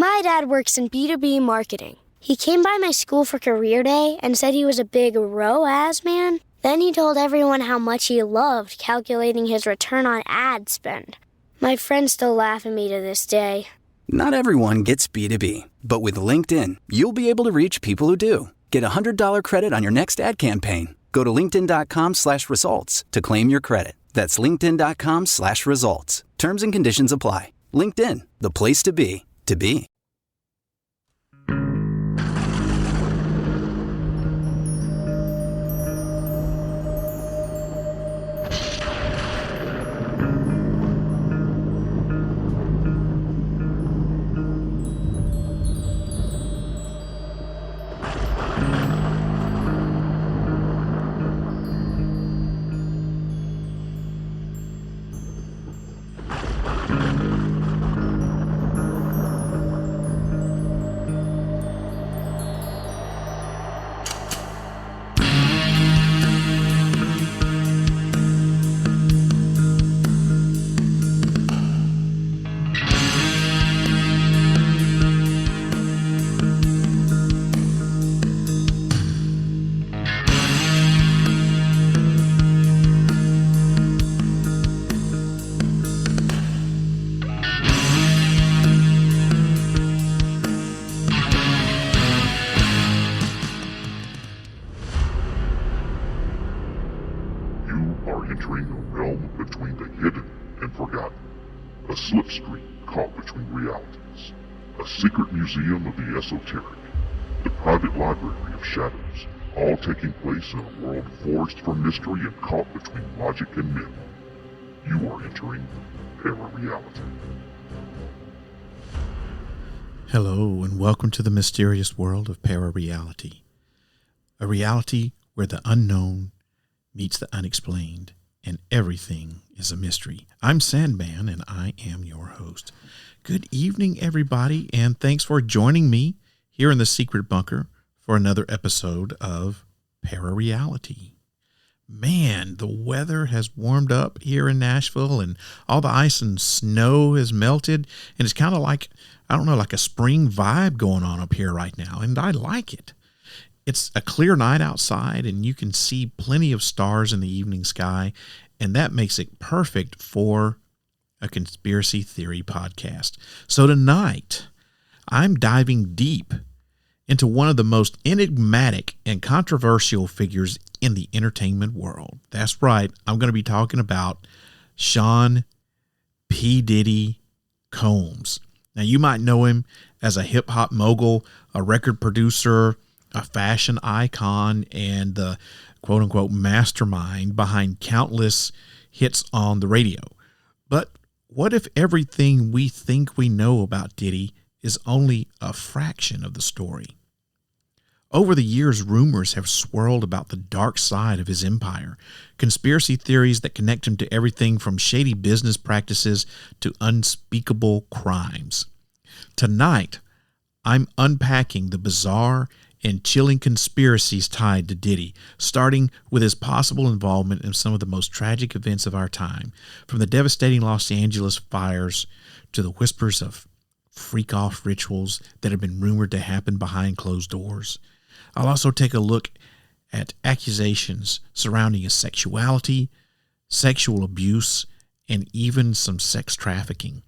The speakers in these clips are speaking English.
My dad works in B2B marketing. He came by my school for career day and said he was a big ROAS man. Then he told everyone how much he loved calculating his return on ad spend. My friends still laugh at me to this day. Not everyone gets B2B, but with LinkedIn, you'll be able to reach people who do. Get a $100 credit on your next ad campaign. Go to linkedin.com/results to claim your credit. That's linkedin.com/results. Terms and conditions apply. LinkedIn, the place to be, to be. Entering a realm between the hidden and forgotten, a slipstream caught between realities, a secret museum of the esoteric, the private library of shadows, all taking place in a world forged from mystery and caught between logic and myth. You are entering para-reality. Hello and welcome to the mysterious world of para-reality, a reality where the unknown meets the unexplained, and everything is a mystery. I'm Sandman, and I am your host. Good evening, everybody, and thanks for joining me here in the Secret Bunker for another episode of Para-Reality. Man, the weather has warmed up here in Nashville, and all the ice and snow has melted, and it's kind of like, like a spring vibe going on up here right now, and I like it. It's a clear night outside, and you can see plenty of stars in the evening sky, and that makes it perfect for a conspiracy theory podcast. So tonight, I'm diving deep into one of the most enigmatic and controversial figures in the entertainment world. That's right, I'm going to be talking about Sean P-Diddy Combs. Now, you might know him as a hip-hop mogul, a record producer, a fashion icon, and the quote-unquote mastermind behind countless hits on the radio. But what if everything we think we know about Diddy is only a fraction of the story? Over the years, rumors have swirled about the dark side of his empire, conspiracy theories that connect him to everything from shady business practices to unspeakable crimes. Tonight, I'm unpacking the bizarre and chilling conspiracies tied to Diddy, starting with his possible involvement in some of the most tragic events of our time, from the devastating Los Angeles fires to the whispers of freak-off rituals that have been rumored to happen behind closed doors. I'll also take a look at accusations surrounding his sexuality, sexual abuse, and even some sex trafficking.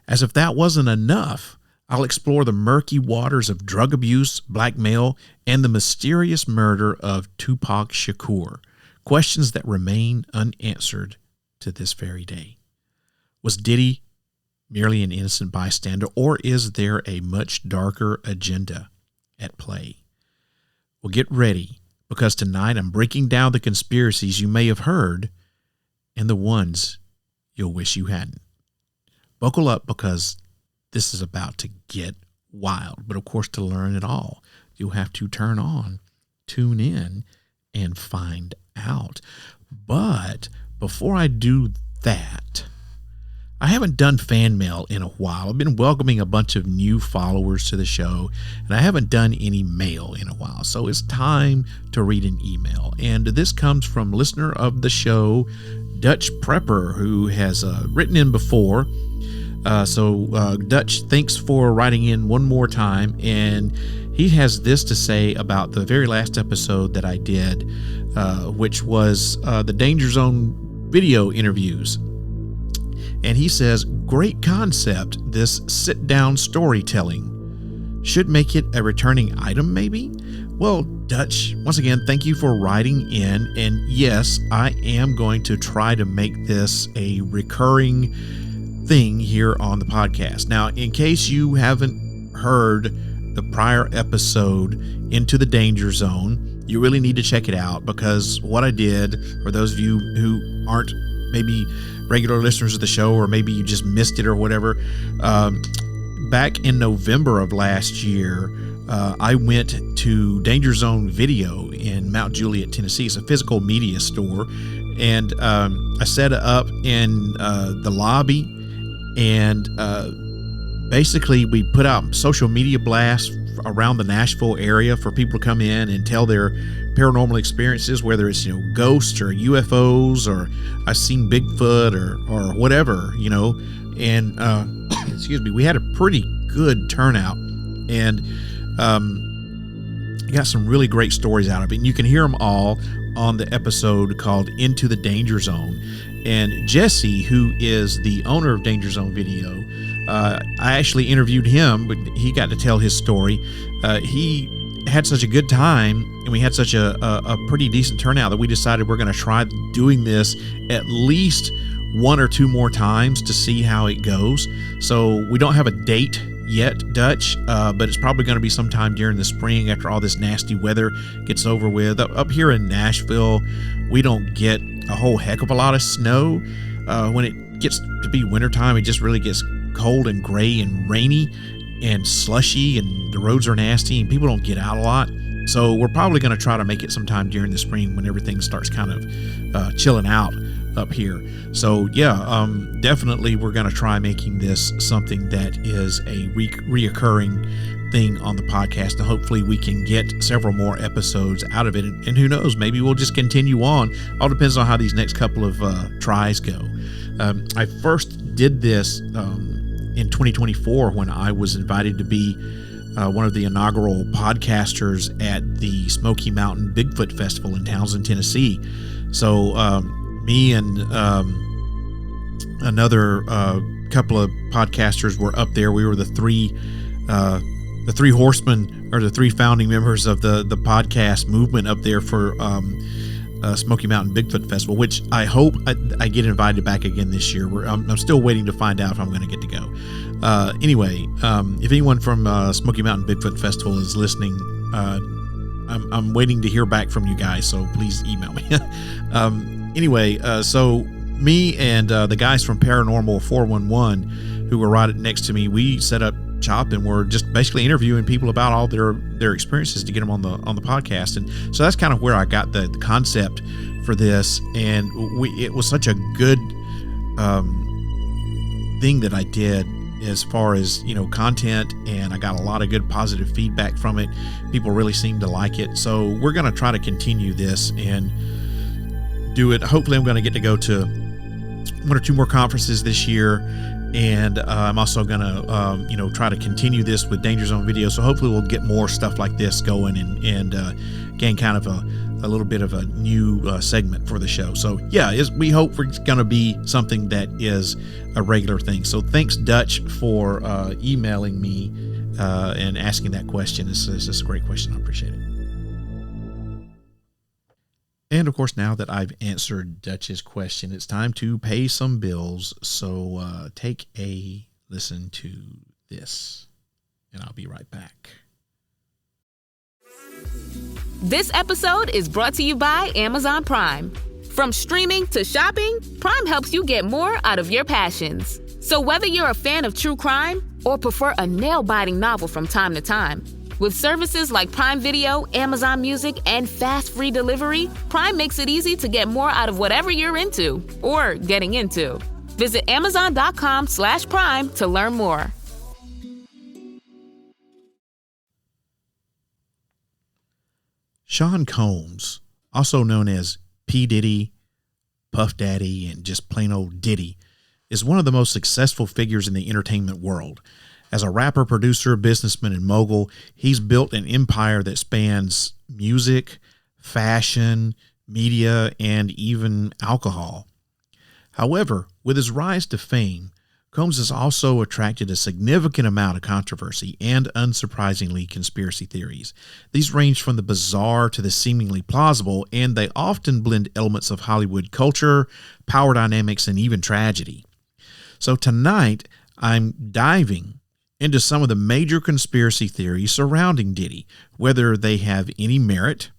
As if that wasn't enough, I'll explore the murky waters of drug abuse, blackmail, and the mysterious murder of Tupac Shakur, questions that remain unanswered to this very day. Was Diddy merely an innocent bystander, or is there a much darker agenda at play? Well, get ready, because tonight I'm breaking down the conspiracies you may have heard and the ones you'll wish you hadn't. Buckle up, because this is about to get wild. But of course, to learn it all, you'll have to tune in, and find out. But before I do that, I haven't done fan mail in a while. I've been welcoming a bunch of new followers to the show, and I haven't done any mail in a while. So it's time to read an email. And this comes from listener of the show, Dutch Prepper, who has written in before. So Dutch, thanks for writing in one more time, and he has this to say about the very last episode that I did, which was the Danger Zone video interviews. And he says, great concept, this sit-down storytelling. Should make it a returning item, maybe? Well, Dutch, once again, thank you for writing in. And yes, I am going to try to make this a recurring thing here on the podcast. Now, in case you haven't heard the prior episode, Into the Danger Zone, you really need to check it out, because what I did, for those of you who aren't maybe regular listeners of the show, or maybe you just missed it or whatever, back in November of last year, I went to Danger Zone Video in Mount Juliet, Tennessee. It's a physical media store, and I set it up in the lobby, and basically we put out social media blasts around the Nashville area for people to come in and tell their paranormal experiences, whether it's, ghosts or UFOs, or I've seen Bigfoot or whatever, and excuse me, we had a pretty good turnout, and got some really great stories out of it, and you can hear them all on the episode called Into the Danger Zone. And Jesse, who is the owner of Danger Zone Video, I actually interviewed him, but he got to tell his story. He had such a good time, and we had such a pretty decent turnout, that we decided we're going to try doing this at least one or two more times to see how it goes. So we don't have a date yet, Dutch, but it's probably going to be sometime during the spring, after all this nasty weather gets over with. Up here in Nashville, we don't get a whole heck of a lot of snow. When it gets to be wintertime, it just really gets cold and gray and rainy and slushy, and the roads are nasty, and people don't get out a lot. So we're probably going to try to make it sometime during the spring, when everything starts kind of chilling out up here. So yeah, definitely we're going to try making this something that is a reoccurring thing on the podcast, and hopefully we can get several more episodes out of it, and who knows, maybe we'll just continue on. All depends on how these next couple of tries go. I first did this in 2024 when I was invited to be one of the inaugural podcasters at the Smoky Mountain Bigfoot Festival in Townsend, Tennessee. So me and another couple of podcasters were up there. We were the three horsemen, or the three founding members of the podcast movement up there for Smoky Mountain Bigfoot Festival, which I hope I get invited back again this year. I'm still waiting to find out if I'm going to get to go. Anyway, if anyone from Smoky Mountain Bigfoot Festival is listening, I'm waiting to hear back from you guys, so please email me. Anyway, so me and the guys from Paranormal 411, who were right next to me, we set up shop, and we're just basically interviewing people about all their experiences to get them on the podcast. And so that's kind of where I got the concept for this, and it was such a good thing that I did as far as content, and I got a lot of good positive feedback from it. People really seem to like it, so we're going to try to continue this and do it. Hopefully I'm going to get to go to one or two more conferences this year, and I'm also going to try to continue this with Danger Zone Video, so hopefully we'll get more stuff like this going, and gain kind of a little bit of a new segment for the show. So yeah, we hope it's going to be something that is a regular thing. So thanks, Dutch, for emailing me and asking that question. This is a great question. I appreciate it. And of course, now that I've answered Dutch's question, it's time to pay some bills. So take a listen to this, and I'll be right back. This episode is brought to you by Amazon Prime. From streaming to shopping, Prime helps you get more out of your passions. So whether you're a fan of true crime or prefer a nail-biting novel from time to time, with services like Prime Video, Amazon Music, and fast free delivery, Prime makes it easy to get more out of whatever you're into or getting into. Visit Amazon.com/Prime to learn more. Sean Combs, also known as P-Diddy, Puff Daddy, and just plain old Diddy, is one of the most successful figures in the entertainment world. As a rapper, producer, businessman, and mogul, he's built an empire that spans music, fashion, media, and even alcohol. However, with his rise to fame, Combs has also attracted a significant amount of controversy and, unsurprisingly, conspiracy theories. These range from the bizarre to the seemingly plausible, and they often blend elements of Hollywood culture, power dynamics, and even tragedy. So tonight, I'm diving into some of the major conspiracy theories surrounding Diddy, whether they have any merit,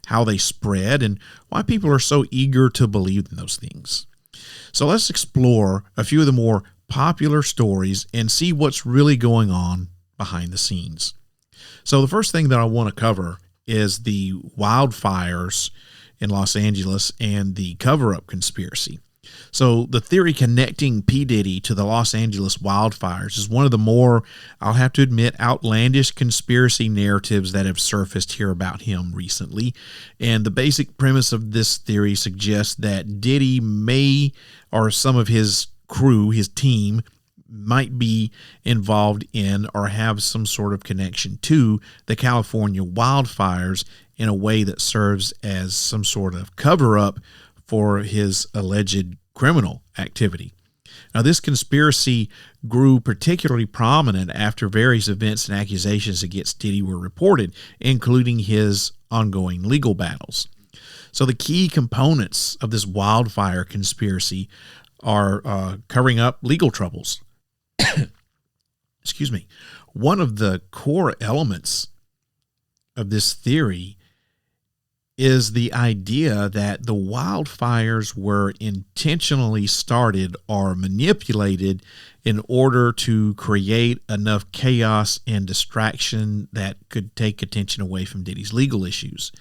how they spread, and why people are so eager to believe in those things. So let's explore a few of the more popular stories and see what's really going on behind the scenes. So the first thing that I want to cover is the wildfires in Los Angeles and the cover-up conspiracy. So the theory connecting P-Diddy to the Los Angeles wildfires is one of the more, I'll have to admit, outlandish conspiracy narratives that have surfaced here about him recently. And the basic premise of this theory suggests that Diddy may, or some of his crew, his team, might be involved in or have some sort of connection to the California wildfires in a way that serves as some sort of cover-up for his alleged criminal activity. Now, this conspiracy grew particularly prominent after various events and accusations against Diddy were reported, including his ongoing legal battles. So the key components of this wildfire conspiracy are covering up legal troubles. Excuse me. One of the core elements of this theory is the idea that the wildfires were intentionally started or manipulated in order to create enough chaos and distraction that could take attention away from Diddy's legal issues.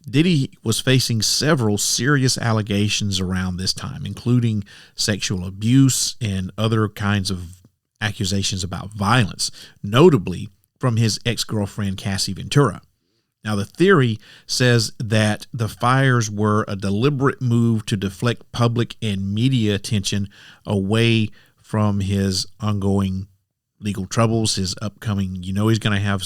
Diddy was facing several serious allegations around this time, including sexual abuse and other kinds of accusations about violence, notably from his ex-girlfriend Cassie Ventura. Now, the theory says that the fires were a deliberate move to deflect public and media attention away from his ongoing legal troubles, his upcoming, he's going to have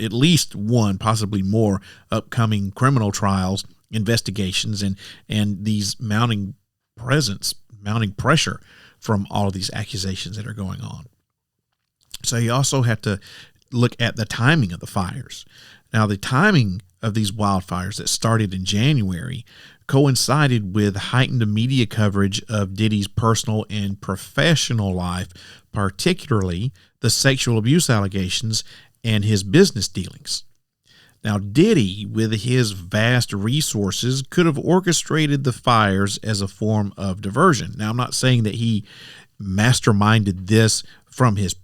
at least one, possibly more, upcoming criminal trials, investigations, and these mounting pressure from all of these accusations that are going on. So you also have to look at the timing of the fires. Now, the timing of these wildfires that started in January coincided with heightened media coverage of Diddy's personal and professional life, particularly the sexual abuse allegations and his business dealings. Now, Diddy, with his vast resources, could have orchestrated the fires as a form of diversion. Now, I'm not saying that he masterminded this from his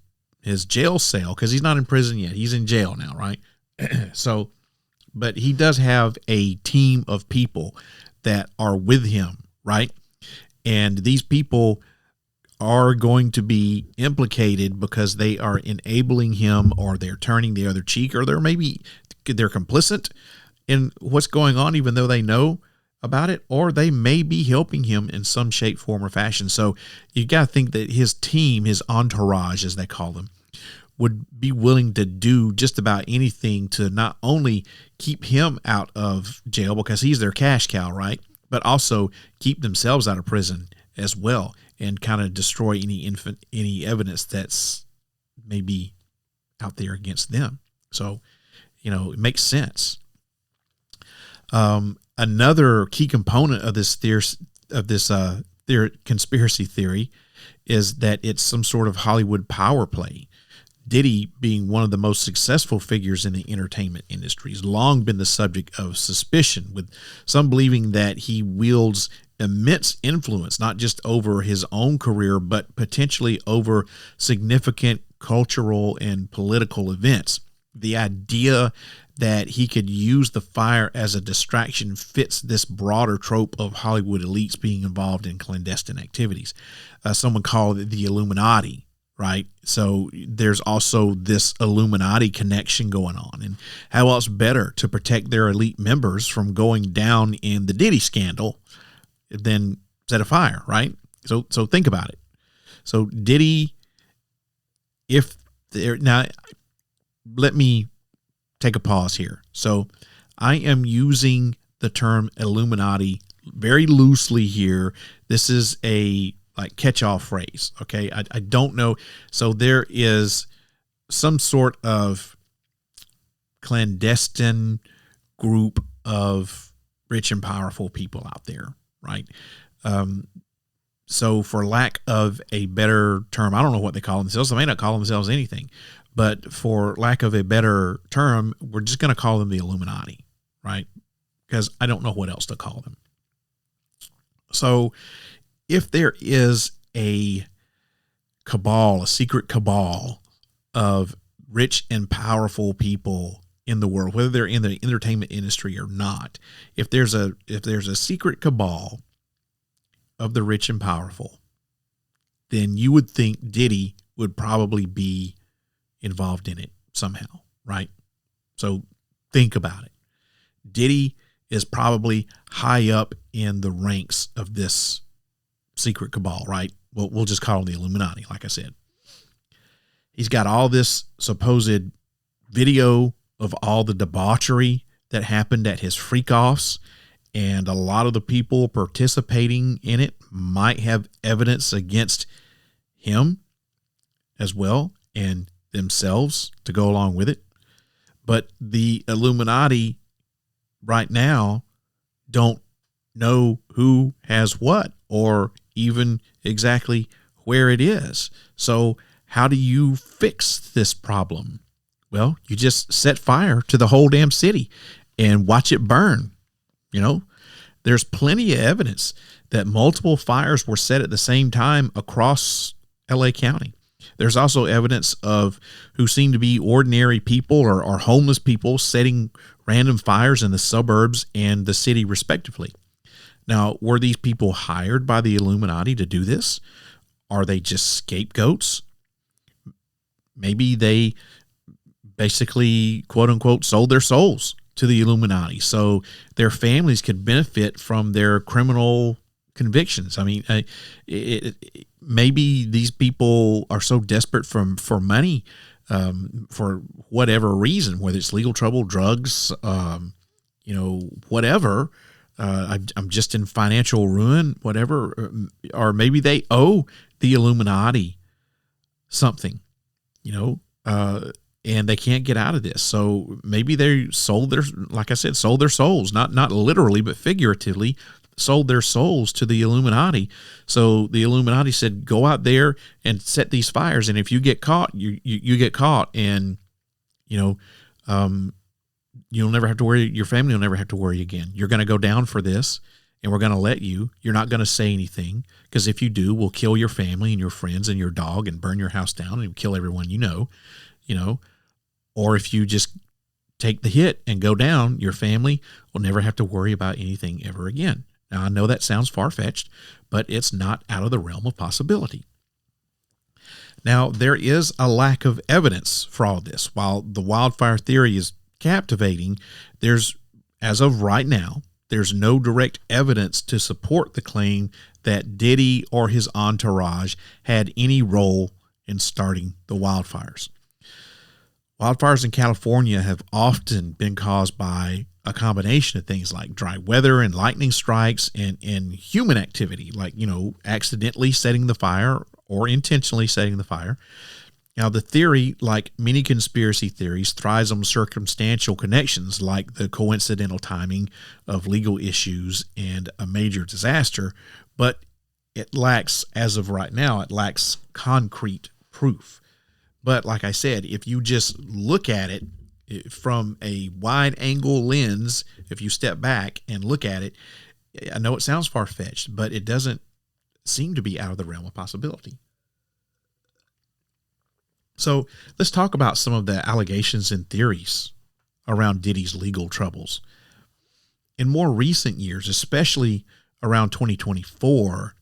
jail cell, because he's not in prison yet. He's in jail now, right? So, but he does have a team of people that are with him, right? And these people are going to be implicated because they are enabling him, or they're turning the other cheek, or they're complicit in what's going on, even though they know about it, or they may be helping him in some shape, form, or fashion. So you got to think that his team, his entourage, as they call them, would be willing to do just about anything to not only keep him out of jail because he's their cash cow, right? But also keep themselves out of prison as well, and kind of destroy any evidence that's maybe out there against them. So, it makes sense. Another key component of this conspiracy theory is that it's some sort of Hollywood power play. Diddy, being one of the most successful figures in the entertainment industry, has long been the subject of suspicion, with some believing that he wields immense influence, not just over his own career, but potentially over significant cultural and political events. The idea that he could use the fire as a distraction fits this broader trope of Hollywood elites being involved in clandestine activities. Someone called it the Illuminati, right? So there's also this Illuminati connection going on. And how else better to protect their elite members from going down in the Diddy scandal than set a fire, right? So think about it. So Diddy, now let me take a pause here. So I am using the term Illuminati very loosely here. This is a catch-all phrase. Okay. I don't know. So there is some sort of clandestine group of rich and powerful people out there, right? So for lack of a better term, I don't know what they call themselves. They may not call themselves anything, but for lack of a better term, we're just going to call them the Illuminati, right? Because I don't know what else to call them. So if there is a cabal, a secret cabal of rich and powerful people in the world, whether they're in the entertainment industry or not, if there's a secret cabal of the rich and powerful, then you would think Diddy would probably be involved in it somehow, right? So think about it. Diddy is probably high up in the ranks of this secret cabal, right? Well, we'll just call him the Illuminati, like I said. He's got all this supposed video of all the debauchery that happened at his freak-offs, and a lot of the people participating in it might have evidence against him as well and themselves to go along with it. But the Illuminati right now don't know who has what or even exactly where it is. So how do you fix this problem? Well, you just set fire to the whole damn city and watch it burn. You know, there's plenty of evidence that multiple fires were set at the same time across LA County. There's also evidence of who seem to be ordinary people or homeless people setting random fires in the suburbs and the city respectively. Now, were these people hired by the Illuminati to do this? Are they just scapegoats? Maybe they basically, quote unquote, sold their souls to the Illuminati so their families could benefit from their criminal convictions. I mean, maybe these people are so desperate for money for whatever reason, whether it's legal trouble, drugs, whatever. I'm just in financial ruin, whatever. Or maybe they owe the Illuminati something, and they can't get out of this. So maybe they sold their souls, not literally, but figuratively, sold their souls to the Illuminati. So the Illuminati said, go out there and set these fires. And if you get caught, you get caught. And, you'll never have to worry. Your family will never have to worry again. You're going to go down for this and we're going to let you. You're not going to say anything because if you do, we'll kill your family and your friends and your dog and burn your house down and kill everyone you know. Or if you just take the hit and go down, your family will never have to worry about anything ever again. Now, I know that sounds far-fetched, but it's not out of the realm of possibility. Now, there is a lack of evidence for all this. While the wildfire theory is captivating, as of right now, there's no direct evidence to support the claim that Diddy or his entourage had any role in starting the wildfires. Wildfires in California have often been caused by a combination of things like dry weather and lightning strikes and human activity, like, accidentally setting the fire or intentionally setting the fire. Now, the theory, like many conspiracy theories, thrives on circumstantial connections like the coincidental timing of legal issues and a major disaster, but it lacks, as of right now, concrete proof. But like I said, if you just look at it from a wide angle lens, if you step back and look at it, I know it sounds far-fetched, but it doesn't seem to be out of the realm of possibility. So let's talk about some of the allegations and theories around Diddy's legal troubles. In more recent years, especially around 2024,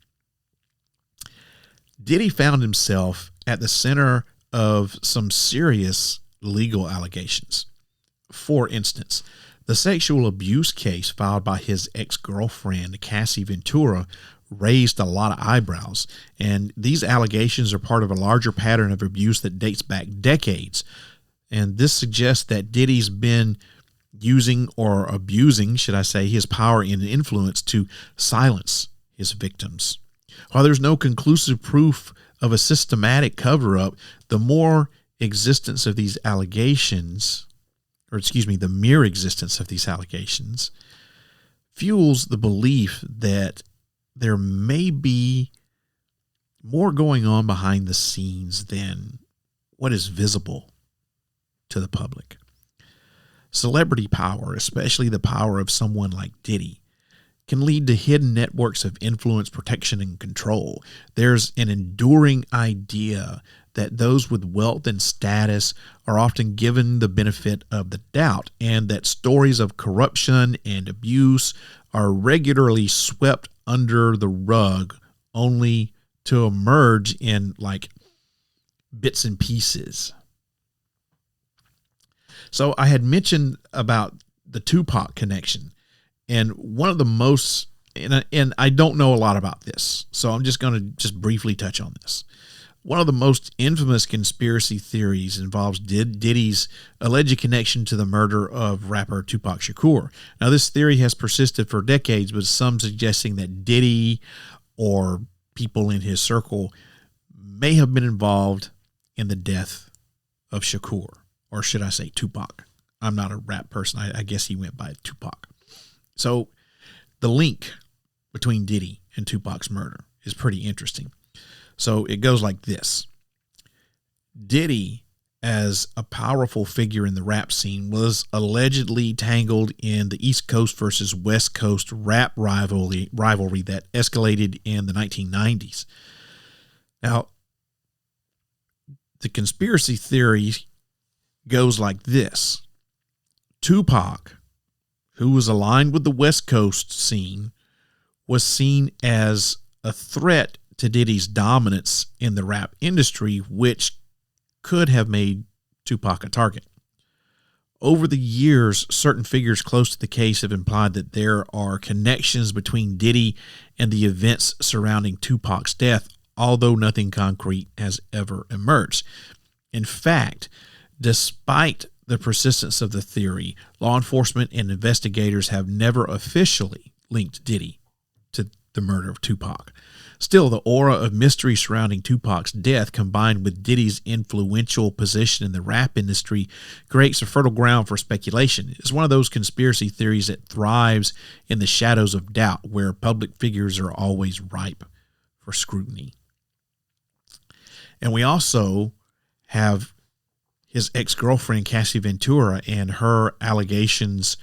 Diddy found himself at the center of some serious legal allegations. For instance, the sexual abuse case filed by his ex-girlfriend, Cassie Ventura, raised a lot of eyebrows. And these allegations are part of a larger pattern of abuse that dates back decades. And this suggests that Diddy's been using or abusing, should I say, his power and influence to silence his victims. While there's no conclusive proof of a systematic cover-up, the mere existence of these allegations fuels the belief that there may be more going on behind the scenes than what is visible to the public. Celebrity power, especially the power of someone like Diddy, can lead to hidden networks of influence, protection, and control. There's an enduring idea that those with wealth and status are often given the benefit of the doubt, and that stories of corruption and abuse are regularly swept under the rug only to emerge in like bits and pieces. So I had mentioned about the Tupac connection, and one of the most, and I don't know a lot about this, so I'm just going to just briefly touch on this. One of the most infamous conspiracy theories involves Diddy's alleged connection to the murder of rapper Tupac Shakur. Now, this theory has persisted for decades, with some suggesting that Diddy or people in his circle may have been involved in the death of Shakur, or should I say Tupac. I'm not a rap person. I guess he went by Tupac. So the link between Diddy and Tupac's murder is pretty interesting. So it goes like this. Diddy, as a powerful figure in the rap scene, was allegedly tangled in the East Coast versus West Coast rap rivalry that escalated in the 1990s. Now, the conspiracy theory goes like this. Tupac, who was aligned with the West Coast scene, was seen as a threat to Diddy's dominance in the rap industry, which could have made Tupac a target. Over the years, certain figures close to the case have implied that there are connections between Diddy and the events surrounding Tupac's death, although nothing concrete has ever emerged. In fact, despite the persistence of the theory, law enforcement and investigators have never officially linked Diddy to the murder of Tupac. Still, the aura of mystery surrounding Tupac's death, combined with Diddy's influential position in the rap industry, creates a fertile ground for speculation. It's one of those conspiracy theories that thrives in the shadows of doubt, where public figures are always ripe for scrutiny. And we also have his ex-girlfriend, Cassie Ventura, and her allegations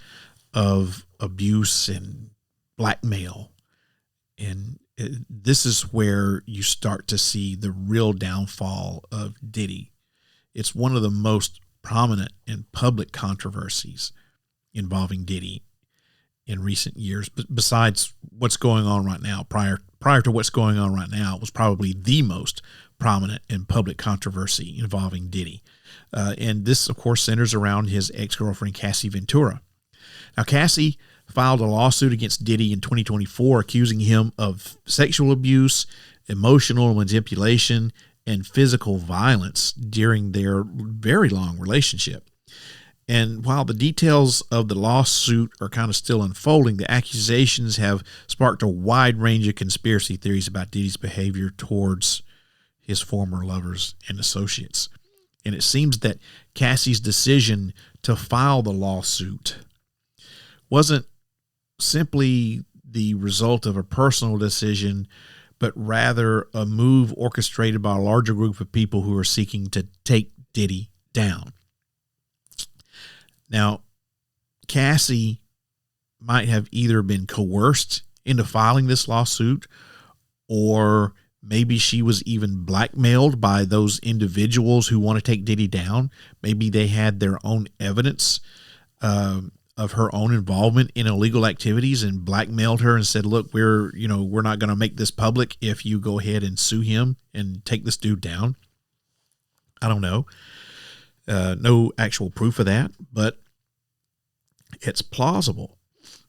of abuse and blackmail. And this is where you start to see the real downfall of Diddy. It's one of the most prominent and public controversies involving Diddy in recent years. Besides what's going on right now, prior to what's going on right now, it was probably the most prominent and public controversy involving Diddy. And this, of course, centers around his ex-girlfriend, Cassie Ventura. Now, Cassie filed a lawsuit against Diddy in 2024, accusing him of sexual abuse, emotional manipulation, and physical violence during their very long relationship. And while the details of the lawsuit are kind of still unfolding, the accusations have sparked a wide range of conspiracy theories about Diddy's behavior towards his former lovers and associates. And it seems that Cassie's decision to file the lawsuit wasn't simply the result of a personal decision, but rather a move orchestrated by a larger group of people who are seeking to take Diddy down. Now, Cassie might have either been coerced into filing this lawsuit, or maybe she was even blackmailed by those individuals who want to take Diddy down. Maybe they had their own evidence of her own involvement in illegal activities and blackmailed her and said, look, we're not going to make this public if you go ahead and sue him and take this dude down. I don't know. No actual proof of that, but it's plausible.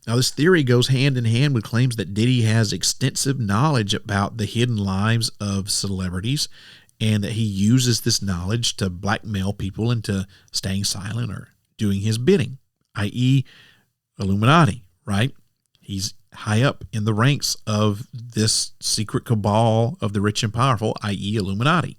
Now, this theory goes hand in hand with claims that Diddy has extensive knowledge about the hidden lives of celebrities and that he uses this knowledge to blackmail people into staying silent or doing his bidding, i.e. Illuminati, right? He's high up in the ranks of this secret cabal of the rich and powerful, i.e. Illuminati.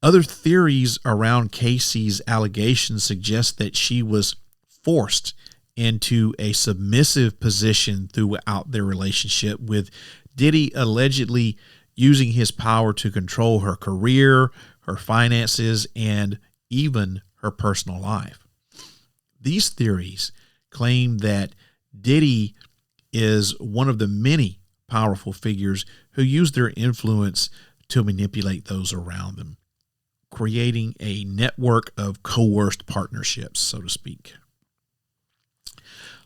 Other theories around Casey's allegations suggest that she was forced into a submissive position throughout their relationship, with Diddy allegedly using his power to control her career, her finances, and even her personal life. These theories claim that Diddy is one of the many powerful figures who use their influence to manipulate those around them, creating a network of coerced partnerships, so to speak.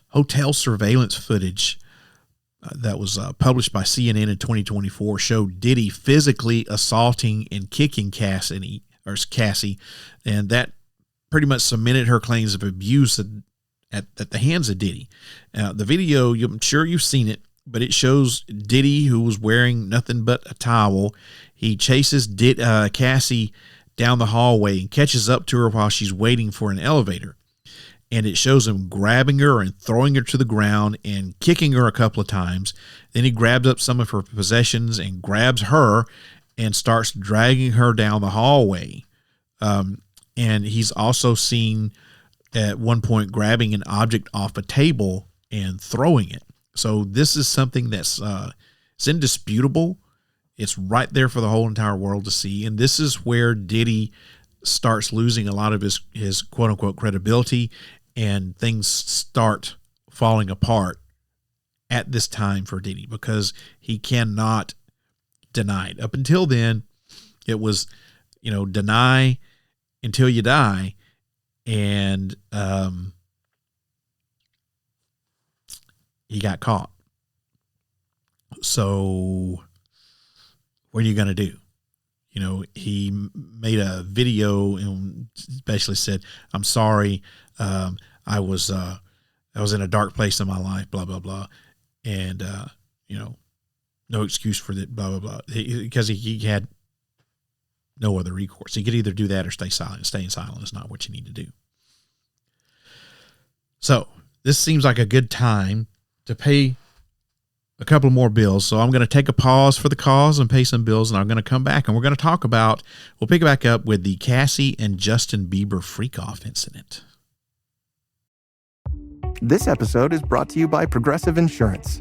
Hotel surveillance footage that was published by CNN in 2024 showed Diddy physically assaulting and kicking Cassie, and that pretty much cemented her claims of abuse at the hands of Diddy. The video, I'm sure you've seen it, but it shows Diddy, who was wearing nothing but a towel. He chases Cassie down the hallway and catches up to her while she's waiting for an elevator. And it shows him grabbing her and throwing her to the ground and kicking her a couple of times. Then he grabs up some of her possessions and grabs her and starts dragging her down the hallway. And he's also seen at one point grabbing an object off a table and throwing it. So this is something that's it's indisputable. It's right there for the whole entire world to see. And this is where Diddy starts losing a lot of his quote-unquote credibility, and things start falling apart at this time for Diddy, because he cannot deny it. Up until then, it was, deny until you die. And he got caught. So what are you going to do? He made a video and basically said, "I'm sorry. I was in a dark place in my life, blah, blah, blah." And, no excuse for that, blah, blah, blah. Because he had no other recourse. He could either do that or stay silent. Staying silent is not what you need to do. So this seems like a good time to pay a couple more bills. So I'm going to take a pause for the cause and pay some bills, and I'm going to come back and we'll pick it back up with the Cassie and Justin Bieber freak-off incident. This episode is brought to you by Progressive Insurance.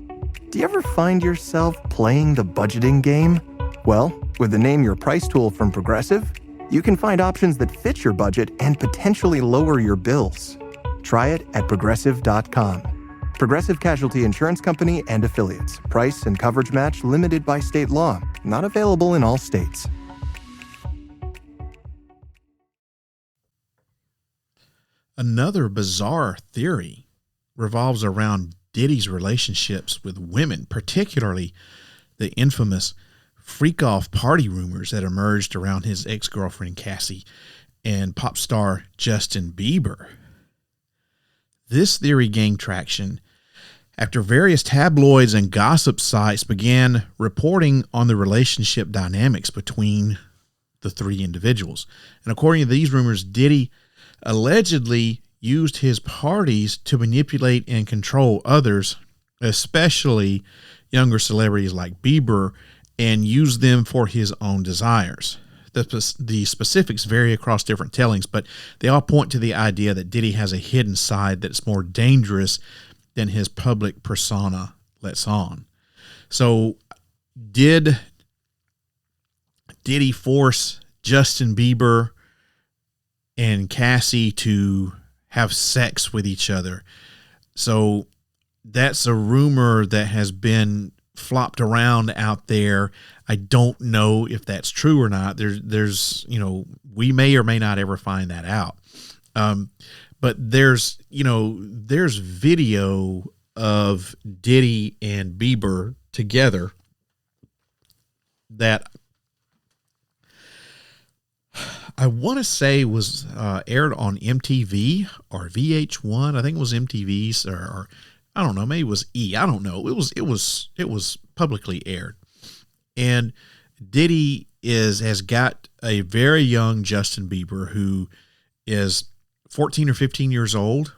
Do you ever find yourself playing the budgeting game? Well, with the Name Your Price tool from Progressive, you can find options that fit your budget and potentially lower your bills. Try it at Progressive.com. Progressive Casualty Insurance Company and Affiliates. Price and coverage match limited by state law. Not available in all states. Another bizarre theory revolves around Diddy's relationships with women, particularly the infamous freak-off party rumors that emerged around his ex-girlfriend Cassie and pop star Justin Bieber. This theory gained traction after various tabloids and gossip sites began reporting on the relationship dynamics between the three individuals. And according to these rumors, Diddy allegedly used his parties to manipulate and control others, especially younger celebrities like Bieber, and use them for his own desires. The specifics vary across different tellings, but they all point to the idea that Diddy has a hidden side that's more dangerous than his public persona lets on. So did Diddy force Justin Bieber and Cassie to have sex with each other? So that's a rumor that has been flopped around out there. I don't know if that's true or not. There's we may or may not ever find that out. But there's video of Diddy and Bieber together that I want to say was aired on MTV or VH1. I think it was MTV's or I don't know, maybe it was E. I don't know. It was publicly aired. And Diddy has got a very young Justin Bieber who is 14 or 15 years old.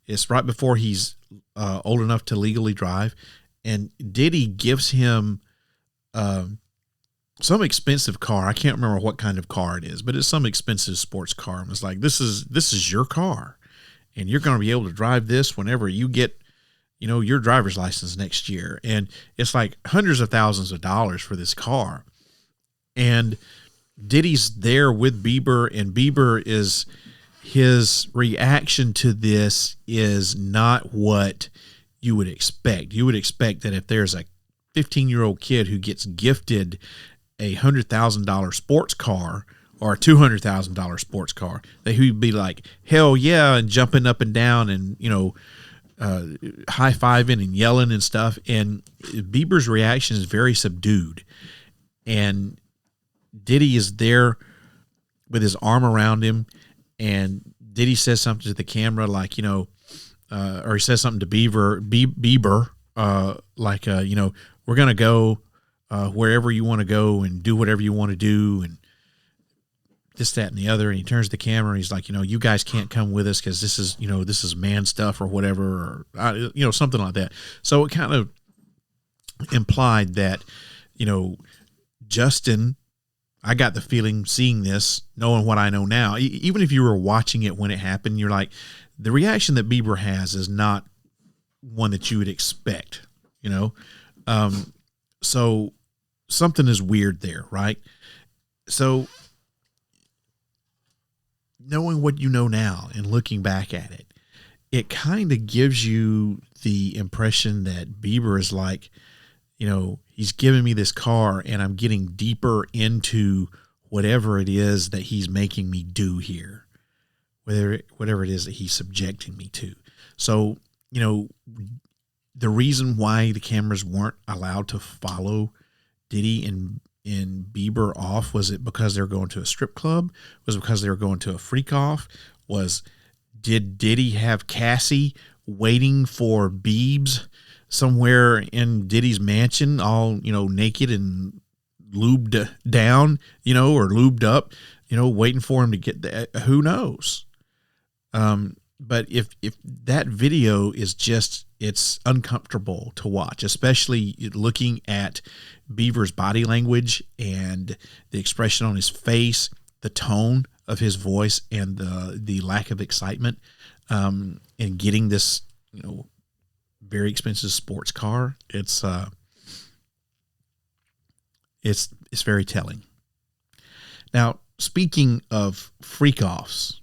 It's right before he's old enough to legally drive. And Diddy gives him some expensive car. I can't remember what kind of car it is, but it's some expensive sports car. And it's like, this is your car, and you're going to be able to drive this whenever you get, your driver's license next year. And it's like hundreds of thousands of dollars for this car. And Diddy's there with Bieber, and Bieber his reaction to this is not what you would expect. You would expect that if there's a 15-year-old kid who gets gifted a $100,000 sports car or a $200,000 sports car, that he'd be like, hell yeah, and jumping up and down and, high-fiving and yelling and stuff. And Bieber's reaction is very subdued. And Diddy is there with his arm around him, and Diddy says something to the camera like, or he says something to Bieber, we're going to go wherever you want to go and do whatever you want to do, and this, that, and the other. And he turns to the camera and he's like, you guys can't come with us because this is man stuff or whatever, or, something like that. So it kind of implied that, Justin, I got the feeling seeing this, knowing what I know now, even if you were watching it when it happened, you're like, the reaction that Bieber has is not one that you would expect, so something is weird there, right? So knowing what you know now and looking back at it, it kind of gives you the impression that Bieber is like, he's giving me this car and I'm getting deeper into whatever it is that he's making me do here, whatever it is that he's subjecting me to. So, the reason why the cameras weren't allowed to follow Diddy and Bieber off, was it because they were going to a strip club? Was it because they were going to a freak off? Did Diddy have Cassie waiting for Biebs somewhere in Diddy's mansion, all, naked and lubed down, or lubed up, waiting for him to get that? Who knows? But if that video is it's uncomfortable to watch, especially looking at Bieber's body language and the expression on his face, the tone of his voice, and the lack of excitement, in getting this, very expensive sports car. It's very telling. Now, speaking of freak-offs,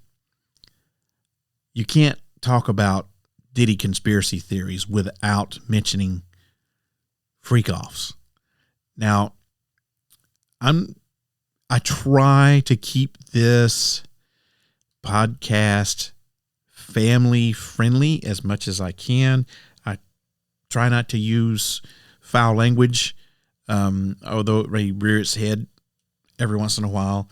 you can't talk about Diddy conspiracy theories without mentioning freak-offs. Now, I try to keep this podcast family friendly as much as I can. I try not to use foul language, although it may rear its head every once in a while.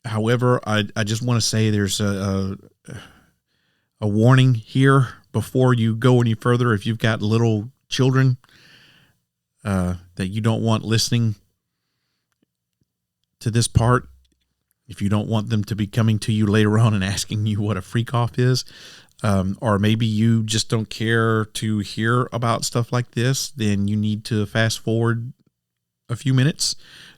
However, I just want to say there's a warning here before you go any further. If you've got little children that you don't want listening to this part, if you don't want them to be coming to you later on and asking you what a freak off is, or maybe you just don't care to hear about stuff like this, then you need to fast forward a few minutes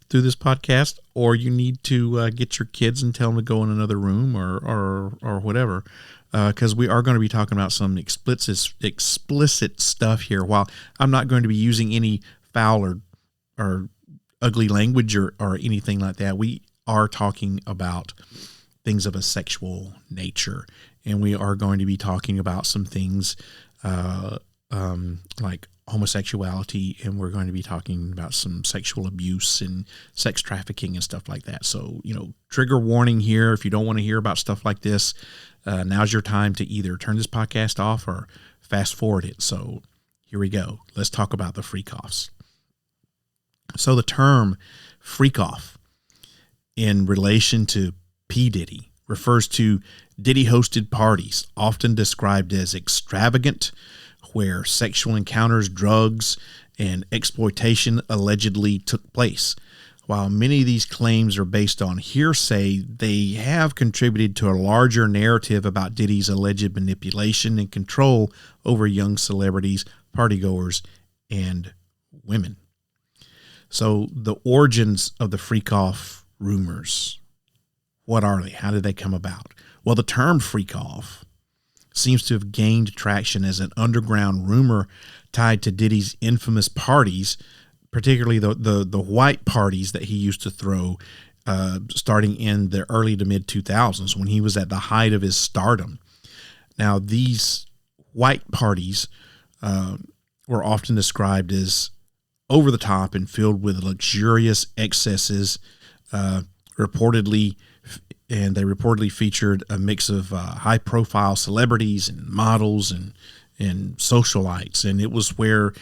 through this podcast, or you need to get your kids and tell them to go in another room or whatever, because we are going to be talking about some explicit stuff here. While I'm not going to be using any foul or ugly language or anything like that, we are talking about things of a sexual nature, and we are going to be talking about some things like homosexuality, and we're going to be talking about some sexual abuse and sex trafficking and stuff like that. So, trigger warning here. If you don't want to hear about stuff like this, now's your time to either turn this podcast off or fast forward it. So here we go. Let's talk about the freak-offs. So the term freak-off in relation to P-Diddy refers to Diddy-hosted parties, often described as extravagant, where sexual encounters, drugs, and exploitation allegedly took place. While many of these claims are based on hearsay, they have contributed to a larger narrative about Diddy's alleged manipulation and control over young celebrities, partygoers, and women. So the origins of the freak-off rumors, what are they? How did they come about? Well, the term freak-off seems to have gained traction as an underground rumor tied to Diddy's infamous parties, particularly the white parties that he used to throw starting in the early to mid-2000s when he was at the height of his stardom. Now, these white parties were often described as over-the-top and filled with luxurious excesses, reportedly featured a mix of high-profile celebrities and models and socialites, and it was where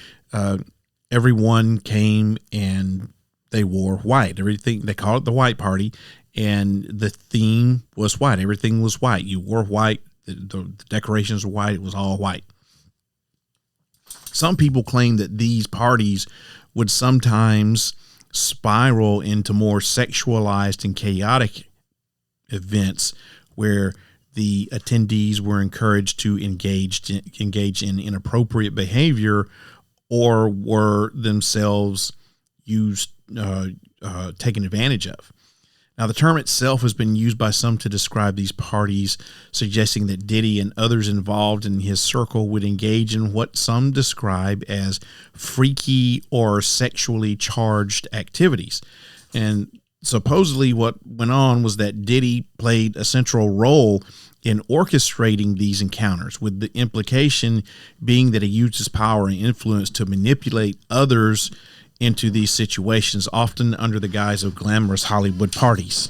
everyone came and they wore white. Everything, they call it the white party, and the theme was white. Everything was white. You wore white. The decorations were white. It was all white. Some people claim that these parties would sometimes spiral into more sexualized and chaotic events where the attendees were encouraged to engage in inappropriate behavior or were themselves taken advantage of. Now, the term itself has been used by some to describe these parties, suggesting that Diddy and others involved in his circle would engage in what some describe as freaky or sexually charged activities. And supposedly what went on was that Diddy played a central role in orchestrating these encounters, with the implication being that he used his power and influence to manipulate others into these situations, often under the guise of glamorous Hollywood parties.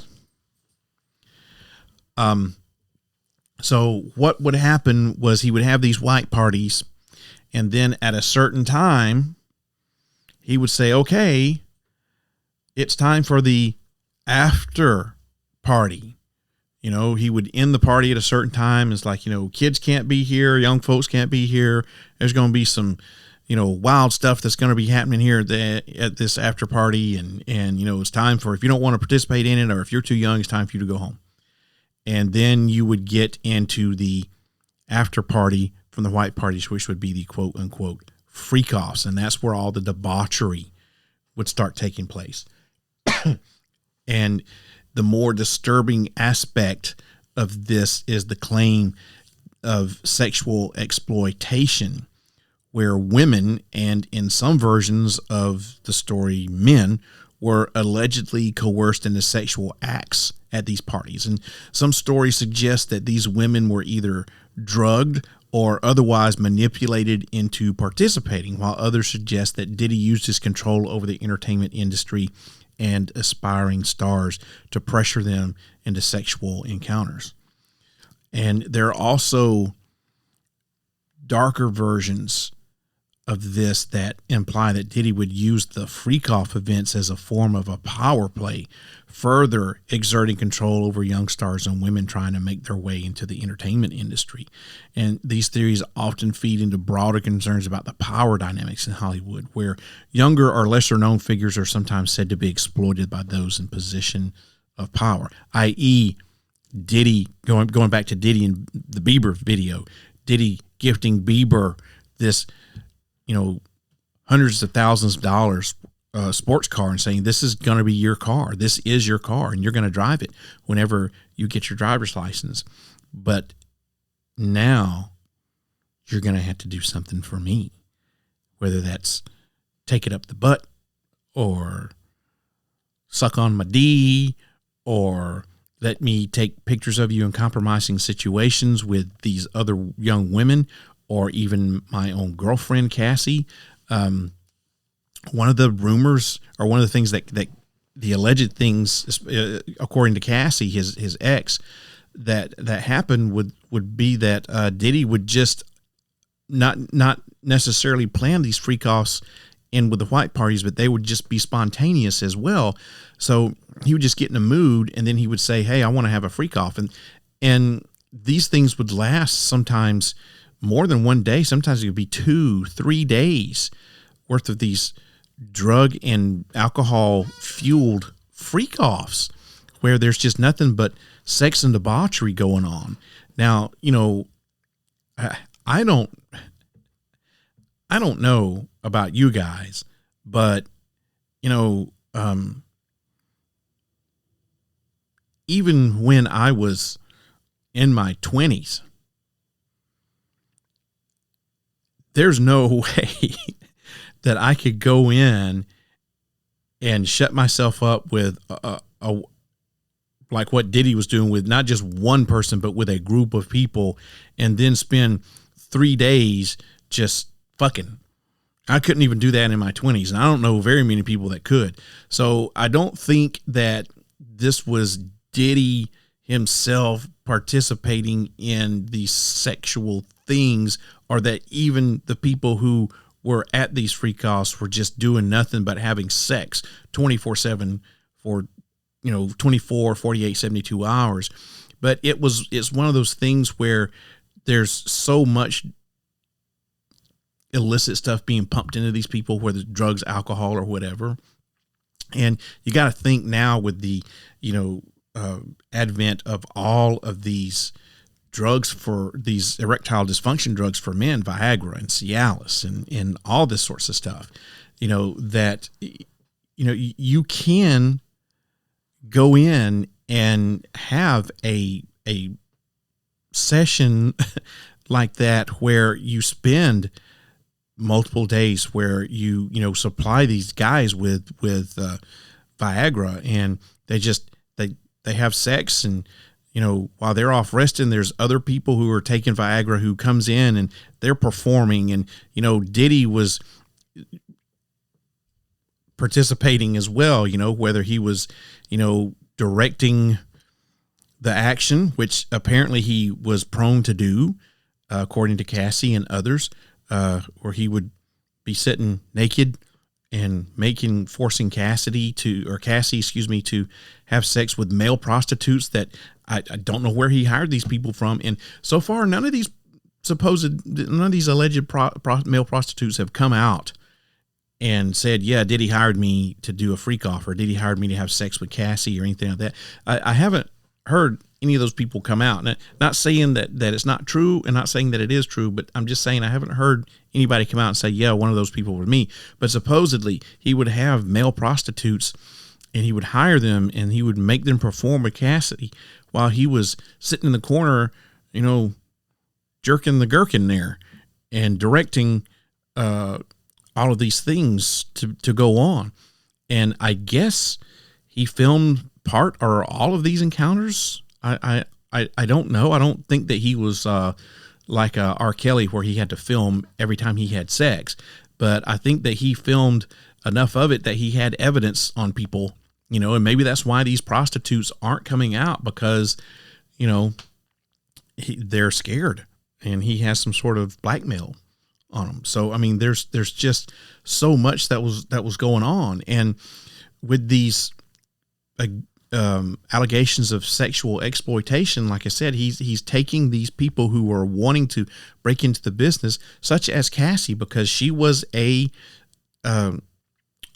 So what would happen was he would have these white parties, and then at a certain time, he would say, okay, it's time for the after party. You know, he would end the party at a certain time. It's like, kids can't be here. Young folks can't be here. There's going to be some, wild stuff that's going to be happening here at this after party. And, it's time for, if you don't want to participate in it, or if you're too young, it's time for you to go home. And then you would get into the after party from the white parties, which would be the quote unquote freak offs. And that's where all the debauchery would start taking place. And the more disturbing aspect of this is the claim of sexual exploitation, where women, and in some versions of the story, men, were allegedly coerced into sexual acts at these parties. And some stories suggest that these women were either drugged or otherwise manipulated into participating, while others suggest that Diddy used his control over the entertainment industry and aspiring stars to pressure them into sexual encounters. And there are also darker versions of this that imply that Diddy would use the freak-off events as a form of a power play, further exerting control over young stars and women trying to make their way into the entertainment industry. And these theories often feed into broader concerns about the power dynamics in Hollywood, where younger or lesser-known figures are sometimes said to be exploited by those in position of power, i.e., Diddy, going back to Diddy and the Bieber video, Diddy gifting Bieber this, hundreds of thousands of dollars sports car and saying, this is going to be your car. This is your car, and you're going to drive it whenever you get your driver's license. But now you're going to have to do something for me, whether that's take it up the butt or suck on my D or let me take pictures of you in compromising situations with these other young women, or even my own girlfriend, Cassie. One of the rumors, or one of the things that the alleged things, according to Cassie, his ex, that happened would be that Diddy would just not necessarily plan these freak offs and with the white parties, but they would just be spontaneous as well. So he would just get in a mood, and then he would say, hey, I want to have a freak off. And these things would last sometimes more than one day. Sometimes it could be 2-3 days worth of these drug and alcohol fueled freak offs where there's just nothing but sex and debauchery going on. Now, I don't know about you guys, but even when I was in my 20s, there's no way that I could go in and shut myself up with like what Diddy was doing with not just one person, but with a group of people, and then spend 3 days just fucking. I couldn't even do that in my 20s, and I don't know very many people that could. So I don't think that this was Diddy himself participating in these sexual things, or that even the people who were at these freak offs were just doing nothing but having sex 24/7 for 24, 48, 72 hours. But it's one of those things where there's so much illicit stuff being pumped into these people, whether drugs, alcohol, or whatever. And you got to think now with the advent of all of these drugs, for these erectile dysfunction drugs for men, Viagra and Cialis and all this sorts of stuff, that you can go in and have a session like that where you spend multiple days, where you supply these guys with Viagra, and they have sex, and while they're off resting, there's other people who are taking Viagra who comes in and they're performing, and Diddy was participating as well, whether he was directing the action, which apparently he was prone to do, according to Cassie and others, where he would be sitting naked and forcing Cassie to have sex with male prostitutes that I don't know where he hired these people from. And so far, none of these alleged male prostitutes have come out and said, yeah, Diddy hired me to do a freak off, or Diddy hired me to have sex with Cassie, or anything like that. I haven't heard any of those people come out. And not saying that it's not true, and not saying that it is true, but I'm just saying I haven't heard anybody come out and say, yeah, one of those people was me. But supposedly he would have male prostitutes, and he would hire them, and he would make them perform with Cassidy while he was sitting in the corner, jerking the gherkin there and directing all of these things to go on. And I guess he filmed part or all of these encounters. I don't know. I don't think that he was like R. Kelly, where he had to film every time he had sex, but I think that he filmed enough of it that he had evidence on people, and maybe that's why these prostitutes aren't coming out, because they're scared, and he has some sort of blackmail on them. So I mean, there's just so much that was going on, and with these allegations of sexual exploitation, like I said, he's taking these people who are wanting to break into the business, such as Cassie, because she was a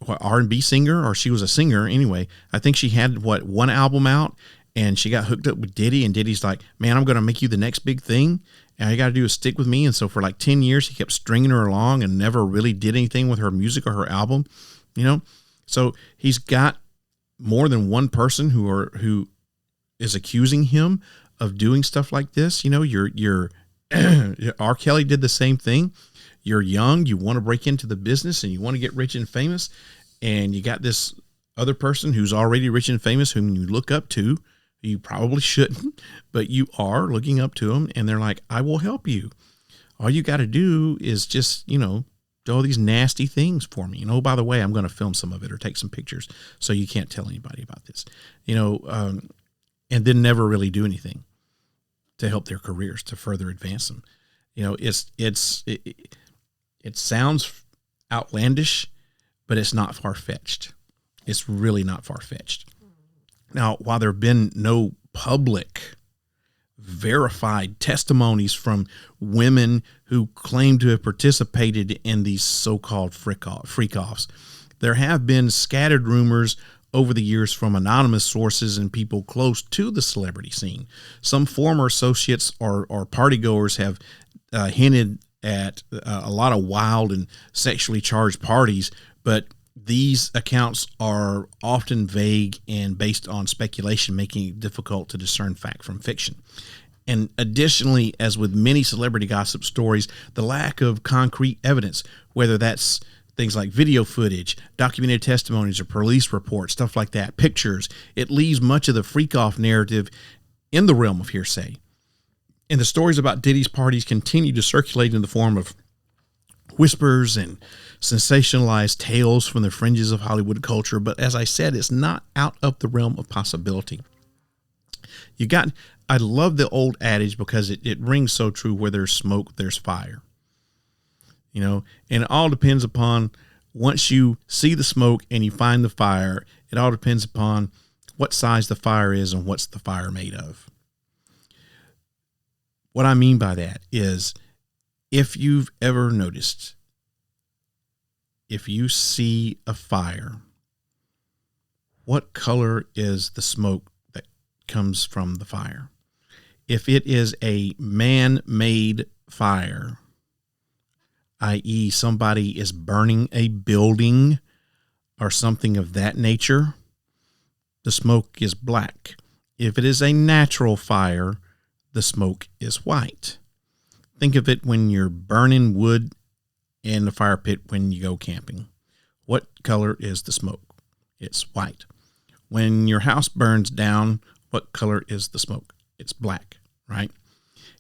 R&B singer, or she was a singer anyway. I think she had one album out, and she got hooked up with Diddy, and Diddy's like, man, I'm going to make you the next big thing, and all you got to do is stick with me. And so for like 10 years, he kept stringing her along and never really did anything with her music or her album, So he's got more than one person who is accusing him of doing stuff like this. Your R. Kelly did the same thing. You're young, you want to break into the business, and you want to get rich and famous, and you got this other person who's already rich and famous, whom you look up to. You probably shouldn't, but you are looking up to them, and they're like, I will help you. All you got to do is just, do all these nasty things for me. By the way, I'm going to film some of it or take some pictures, so you can't tell anybody about this, and then never really do anything to help their careers, to further advance them. It sounds outlandish, but it's not far-fetched. It's really not far-fetched. Now, while there have been no public verified testimonies from women who claim to have participated in these so-called freak-offs, there have been scattered rumors over the years from anonymous sources and people close to the celebrity scene. Some former associates or partygoers have hinted at a lot of wild and sexually charged parties, but these accounts are often vague and based on speculation, making it difficult to discern fact from fiction. And additionally, as with many celebrity gossip stories, the lack of concrete evidence, whether that's things like video footage, documented testimonies, or police reports, stuff like that, pictures, it leaves much of the freak-off narrative in the realm of hearsay. And the stories about Diddy's parties continue to circulate in the form of whispers and sensationalized tales from the fringes of Hollywood culture. But as I said, it's not out of the realm of possibility. I love the old adage because it rings so true: where there's smoke, there's fire. You know, and it all depends upon, once you see the smoke and you find the fire, it all depends upon what size the fire is and what's the fire made of. What I mean by that is, if you've ever noticed, if you see a fire, what color is the smoke that comes from the fire? If it is a man-made fire, i.e. somebody is burning a building or something of that nature, the smoke is black. If it is a natural fire, the smoke is white. Think of it when you're burning wood in the fire pit when you go camping. What color is the smoke? It's white. When your house burns down, what color is the smoke? It's black, right?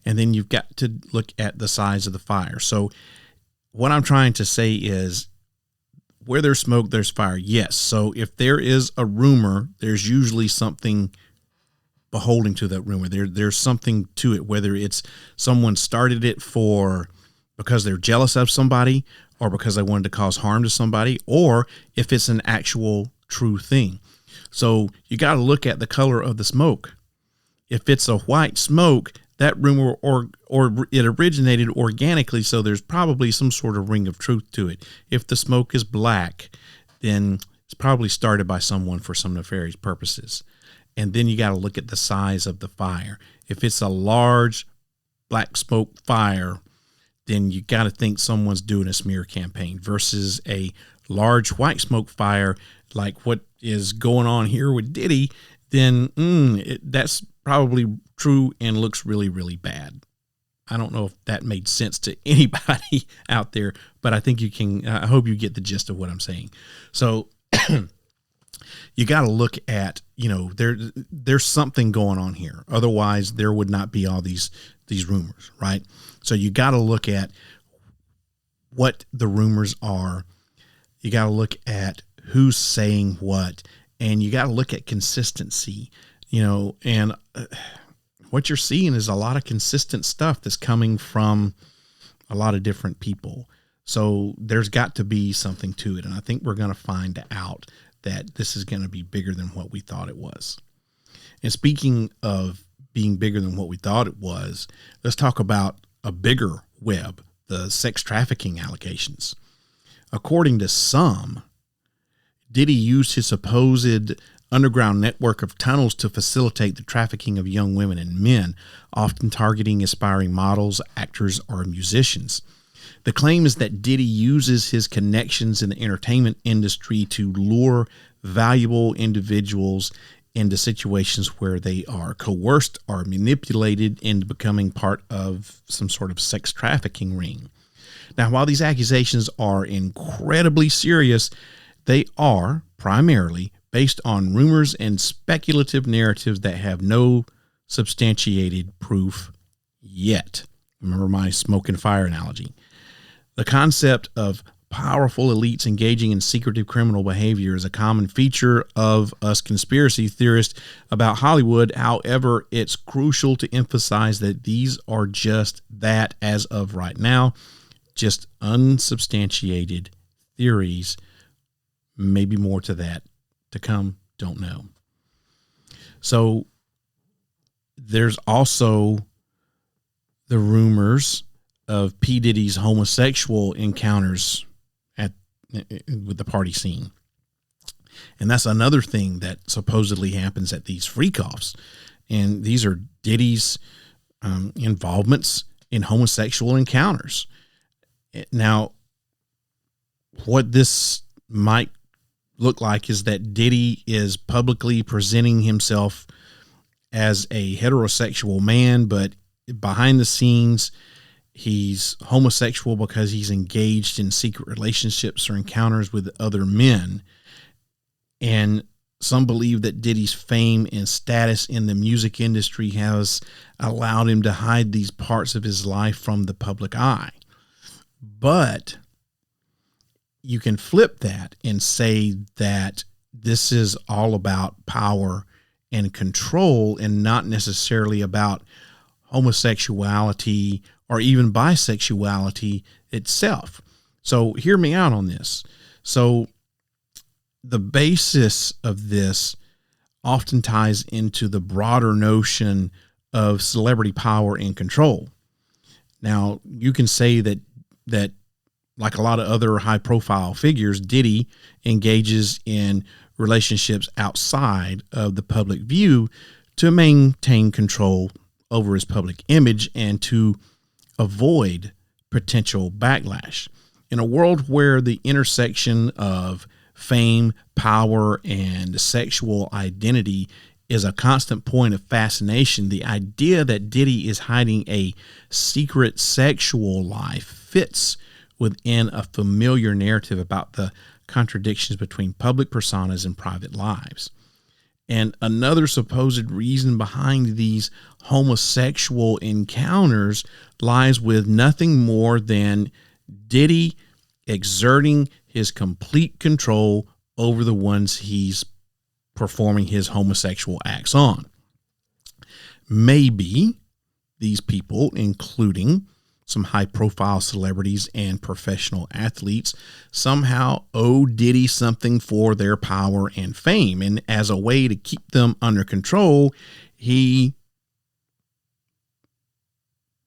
And then you've got to look at the size of the fire. So what I'm trying to say is, where there's smoke, there's fire. Yes. So if there is a rumor, there's usually something beholding to that rumor. There's something to it, whether it's someone started it because they're jealous of somebody, or because they wanted to cause harm to somebody, or if it's an actual true thing. So you got to look at the color of the smoke. If it's a white smoke, that rumor or it originated organically, so there's probably some sort of ring of truth to it. If the smoke is black, then it's probably started by someone for some nefarious purposes. And then you got to look at the size of the fire. If it's a large black smoke fire, then you got to think someone's doing a smear campaign, versus a large white smoke fire like what is going on here with Diddy. Then that's probably true and looks really, really bad. I don't know if that made sense to anybody out there, but I think you can. I hope you get the gist of what I'm saying. So you got to look at, there's something going on here. Otherwise, there would not be all these rumors, right? So you got to look at what the rumors are. You got to look at who's saying what, and you got to look at consistency, and what you're seeing is a lot of consistent stuff that's coming from a lot of different people. So there's got to be something to it. And I think we're going to find out that this is going to be bigger than what we thought it was. And speaking of being bigger than what we thought it was, let's talk about a bigger web, the sex trafficking allegations. According to some, Diddy used his supposed underground network of tunnels to facilitate the trafficking of young women and men, often targeting aspiring models, actors, or musicians. The claim is that Diddy uses his connections in the entertainment industry to lure valuable individuals into situations where they are coerced or manipulated into becoming part of some sort of sex trafficking ring. Now, while these accusations are incredibly serious, they are primarily based on rumors and speculative narratives that have no substantiated proof yet. Remember my smoke and fire analogy. The concept of powerful elites engaging in secretive criminal behavior is a common feature of us conspiracy theorists about Hollywood. However, it's crucial to emphasize that these are just that, as of right now, just unsubstantiated theories Maybe more to that to come. Don't know. So there's also the rumors of P. Diddy's homosexual encounters with the party scene. And that's another thing that supposedly happens at these freak-offs. And these are Diddy's involvements in homosexual encounters. Now, what this might look like is that Diddy is publicly presenting himself as a heterosexual man, but behind the scenes, he's homosexual because he's engaged in secret relationships or encounters with other men. And some believe that Diddy's fame and status in the music industry has allowed him to hide these parts of his life from the public eye. But you can flip that and say that this is all about power and control and not necessarily about homosexuality or even bisexuality itself. So hear me out on this. So the basis of this often ties into the broader notion of celebrity power and control. Now, you can say that like a lot of other high-profile figures, Diddy engages in relationships outside of the public view to maintain control over his public image and to avoid potential backlash. In a world where the intersection of fame, power, and sexual identity is a constant point of fascination, the idea that Diddy is hiding a secret sexual life fits within a familiar narrative about the contradictions between public personas and private lives. And another supposed reason behind these homosexual encounters lies with nothing more than Diddy exerting his complete control over the ones he's performing his homosexual acts on. Maybe these people, including some high-profile celebrities and professional athletes, somehow owe Diddy something for their power and fame. And as a way to keep them under control, he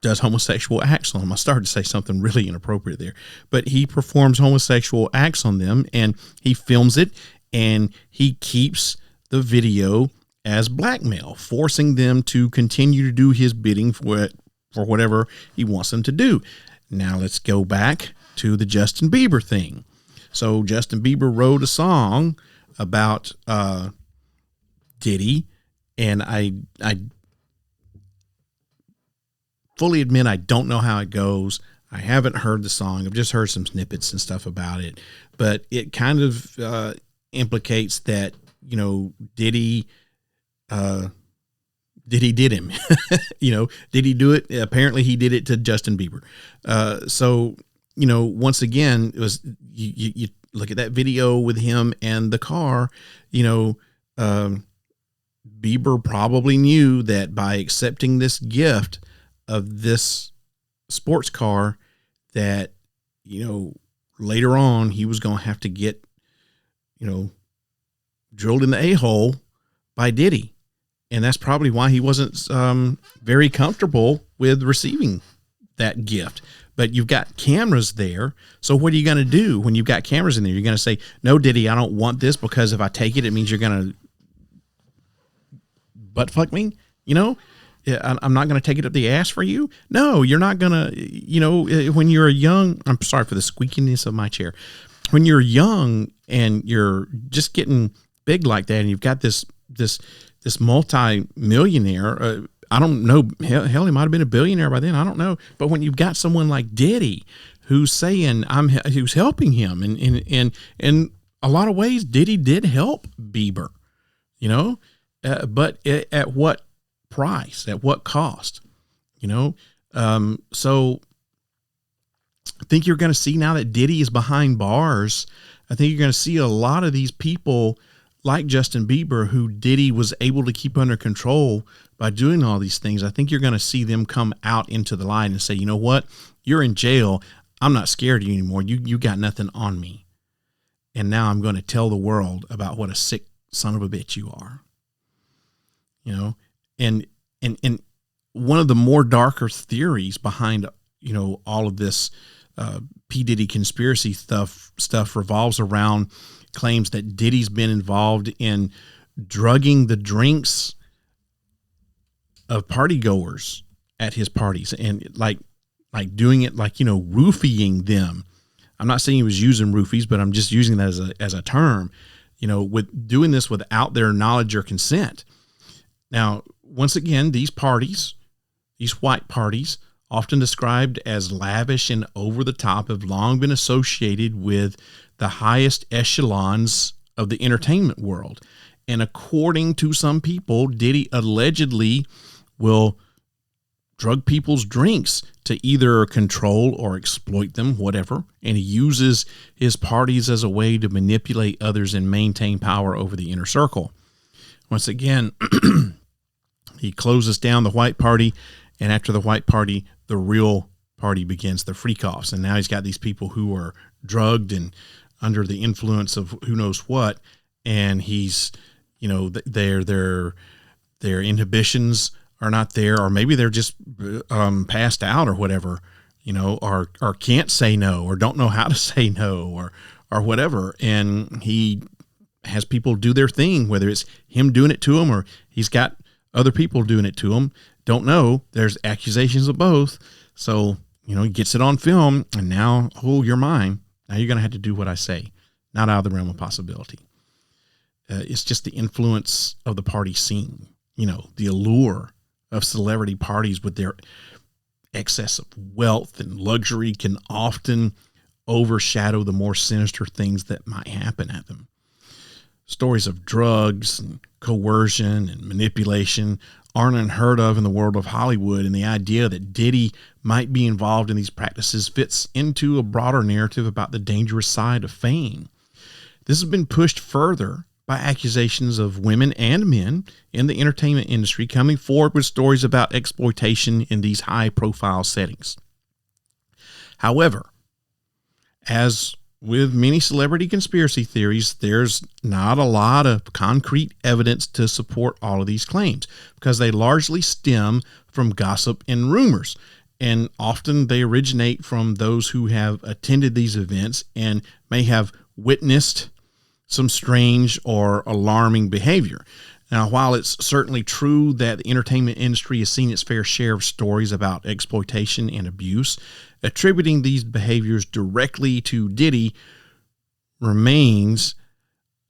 does homosexual acts on them. I started to say something really inappropriate there, but he performs homosexual acts on them, and he films it, and he keeps the video as blackmail, forcing them to continue to do his bidding for whatever he wants them to do. Now let's go back to the Justin Bieber thing. So Justin Bieber wrote a song about Diddy, and I fully admit I don't know how it goes. I haven't heard the song. I've just heard some snippets and stuff about it, but it kind of implicates that, you know, Diddy did him. You know, did he do it? Apparently he did it to Justin Bieber. So, you know, once again, it was, you look at that video with him and the car, you know, Bieber probably knew that by accepting this gift of this sports car that, you know, later on he was going to have to get, you know, drilled in the a-hole by Diddy. And that's probably why he wasn't very comfortable with receiving that gift. But you've got cameras there. So what are you going to do when you've got cameras in there? You're going to say, no, Diddy, I don't want this because if I take it, it means you're going to butt fuck me. You know, I'm not going to take it up the ass for you. No, you're not going to, you know, when you're young, I'm sorry for the squeakiness of my chair. When you're young and you're just getting big like that, and you've got this multi-millionaire, I don't know, hell, he might have been a billionaire by then, I don't know. But when you've got someone like Diddy who's saying who's helping him, and in a lot of ways, Diddy did help Bieber, you know, but at what price, at what cost, you know? So I think you're going to see now that Diddy is behind bars. I think you're going to see a lot of these people like Justin Bieber, who Diddy was able to keep under control by doing all these things. I think you're going to see them come out into the light and say, you know what, you're in jail. I'm not scared of you anymore. You got nothing on me. and now I'm going to tell the world about what a sick son of a bitch you are. You know, and one of the more darker theories behind, you know, all of this P-Diddy conspiracy stuff revolves around claims that Diddy's been involved in drugging the drinks of party goers at his parties, and like doing it like, you know, roofying them. I'm not saying he was using roofies, but I'm just using that as a term, you know, with doing this without their knowledge or consent. Now, once again, these parties, these white parties, often described as lavish and over the top, have long been associated with the highest echelons of the entertainment world. And according to some people, Diddy allegedly will drug people's drinks to either control or exploit them, whatever. And he uses his parties as a way to manipulate others and maintain power over the inner circle. Once again, he closes down the white party, and after the white party, the real party begins, the freak-offs. And now he's got these people who are drugged and under the influence of who knows what, and he's, you know, their inhibitions are not there, or maybe they're just passed out or whatever, you know, or can't say no, or don't know how to say no, or whatever. And he has people do their thing, whether it's him doing it to them or he's got other people doing it to him. Don't know. There's accusations of both. So, you know, he gets it on film, and now, oh, you're mine. Now you're going to have to do what I say. Not out of the realm of possibility. It's just the influence of the party scene, you know, the allure of celebrity parties with their excess of wealth and luxury can often overshadow the more sinister things that might happen at them. Stories of drugs and coercion and manipulation aren't unheard of in the world of Hollywood, and the idea that Diddy might be involved in these practices fits into a broader narrative about the dangerous side of fame. This has been pushed further by accusations of women and men in the entertainment industry coming forward with stories about exploitation in these high-profile settings. However, as with many celebrity conspiracy theories, there's not a lot of concrete evidence to support all of these claims because they largely stem from gossip and rumors, and often they originate from those who have attended these events and may have witnessed some strange or alarming behavior. Now, while it's certainly true that the entertainment industry has seen its fair share of stories about exploitation and abuse, attributing these behaviors directly to Diddy remains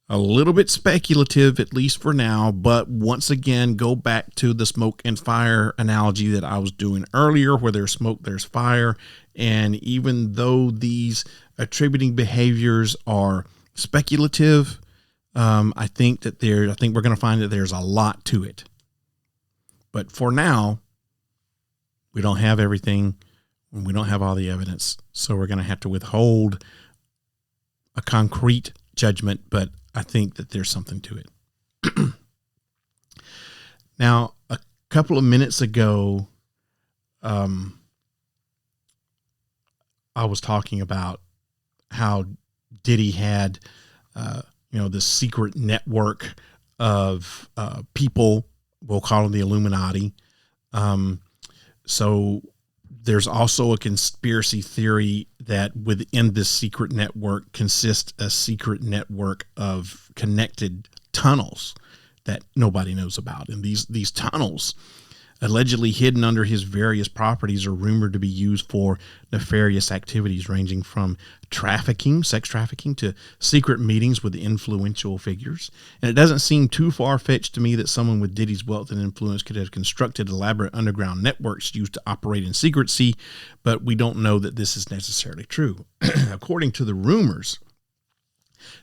a little bit speculative, at least for now. But once again, go back to the smoke and fire analogy that I was doing earlier, where there's smoke, there's fire. And even though these attributing behaviors are speculative, I think we're going to find that there's a lot to it. But for now, we don't have everything. We don't have all the evidence. So we're going to have to withhold a concrete judgment, but I think that there's something to it. Now, a couple of minutes ago, I was talking about how Diddy had, this secret network of people. We'll call them the Illuminati. So there's also a conspiracy theory that within this secret network consists a secret network of connected tunnels that nobody knows about. And these tunnels, allegedly hidden under his various properties, are rumored to be used for nefarious activities ranging from sex trafficking, to secret meetings with influential figures. And it doesn't seem too far-fetched to me that someone with Diddy's wealth and influence could have constructed elaborate underground networks used to operate in secrecy, but we don't know that this is necessarily true. According to the rumors,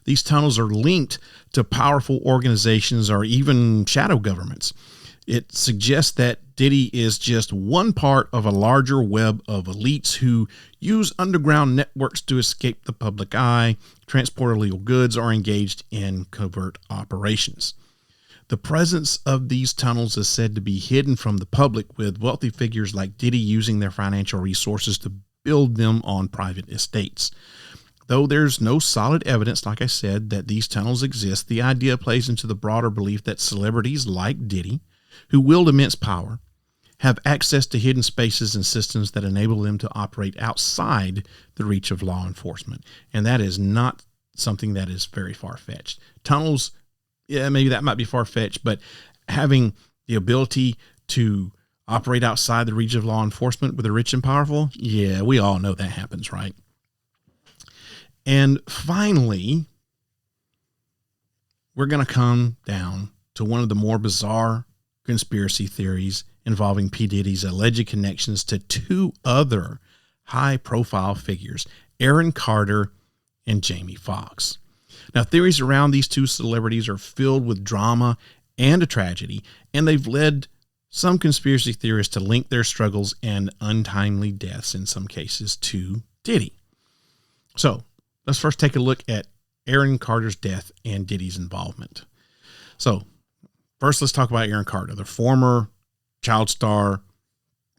these tunnels are linked to powerful organizations or even shadow governments. It suggests that Diddy is just one part of a larger web of elites who use underground networks to escape the public eye, transport illegal goods, or engaged in covert operations. The presence of these tunnels is said to be hidden from the public, with wealthy figures like Diddy using their financial resources to build them on private estates. Though there's no solid evidence, like I said, that these tunnels exist, the idea plays into the broader belief that celebrities like Diddy, who wield immense power, have access to hidden spaces and systems that enable them to operate outside the reach of law enforcement. And that is not something that is very far-fetched. Tunnels, yeah, maybe that might be far-fetched, but having the ability to operate outside the reach of law enforcement with the rich and powerful, yeah, we all know that happens, right? And finally, we're going to come down to one of the more bizarre conspiracy theories involving P. Diddy's alleged connections to two other high-profile figures, Aaron Carter and Jamie Foxx. Now, theories around these two celebrities are filled with drama and a tragedy, and they've led some conspiracy theorists to link their struggles and untimely deaths in some cases to Diddy. So, let's first take a look at Aaron Carter's death and Diddy's involvement. So, first let's talk about Aaron Carter, the former child star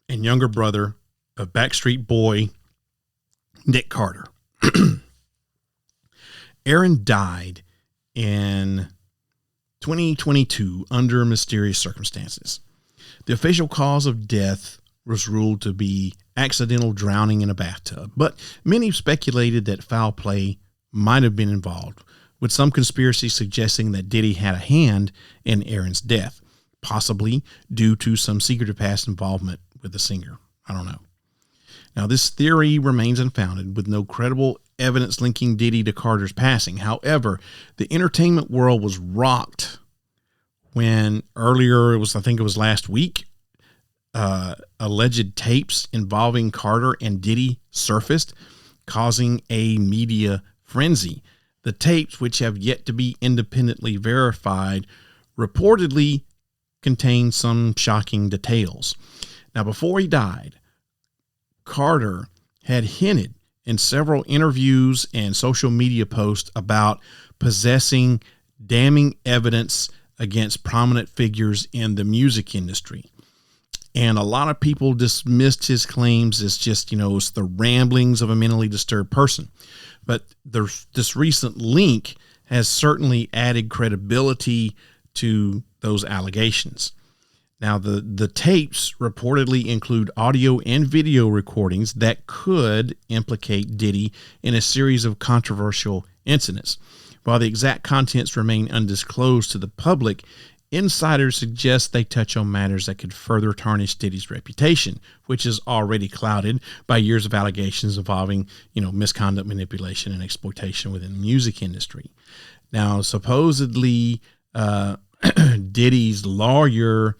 and younger brother of Backstreet Boy Nick Carter. Aaron died in 2022 under mysterious circumstances. The official cause of death was ruled to be accidental drowning in a bathtub, but many speculated that foul play might have been involved, with some conspiracy suggesting that Diddy had a hand in Aaron's death, possibly due to some secretive past involvement with the singer. I don't know. Now, this theory remains unfounded, with no credible evidence linking Diddy to Carter's passing. However, the entertainment world was rocked when I think it was last week, alleged tapes involving Carter and Diddy surfaced, causing a media frenzy. The tapes, which have yet to be independently verified, reportedly contain some shocking details. Now, before he died, Carter had hinted in several interviews and social media posts about possessing damning evidence against prominent figures in the music industry. And a lot of people dismissed his claims as just, it's the ramblings of a mentally disturbed person. But this recent link has certainly added credibility to those allegations. Now, the tapes reportedly include audio and video recordings that could implicate Diddy in a series of controversial incidents. While the exact contents remain undisclosed to the public, insiders suggest they touch on matters that could further tarnish Diddy's reputation, which is already clouded by years of allegations involving, misconduct, manipulation, and exploitation within the music industry. Now, supposedly, Diddy's lawyer,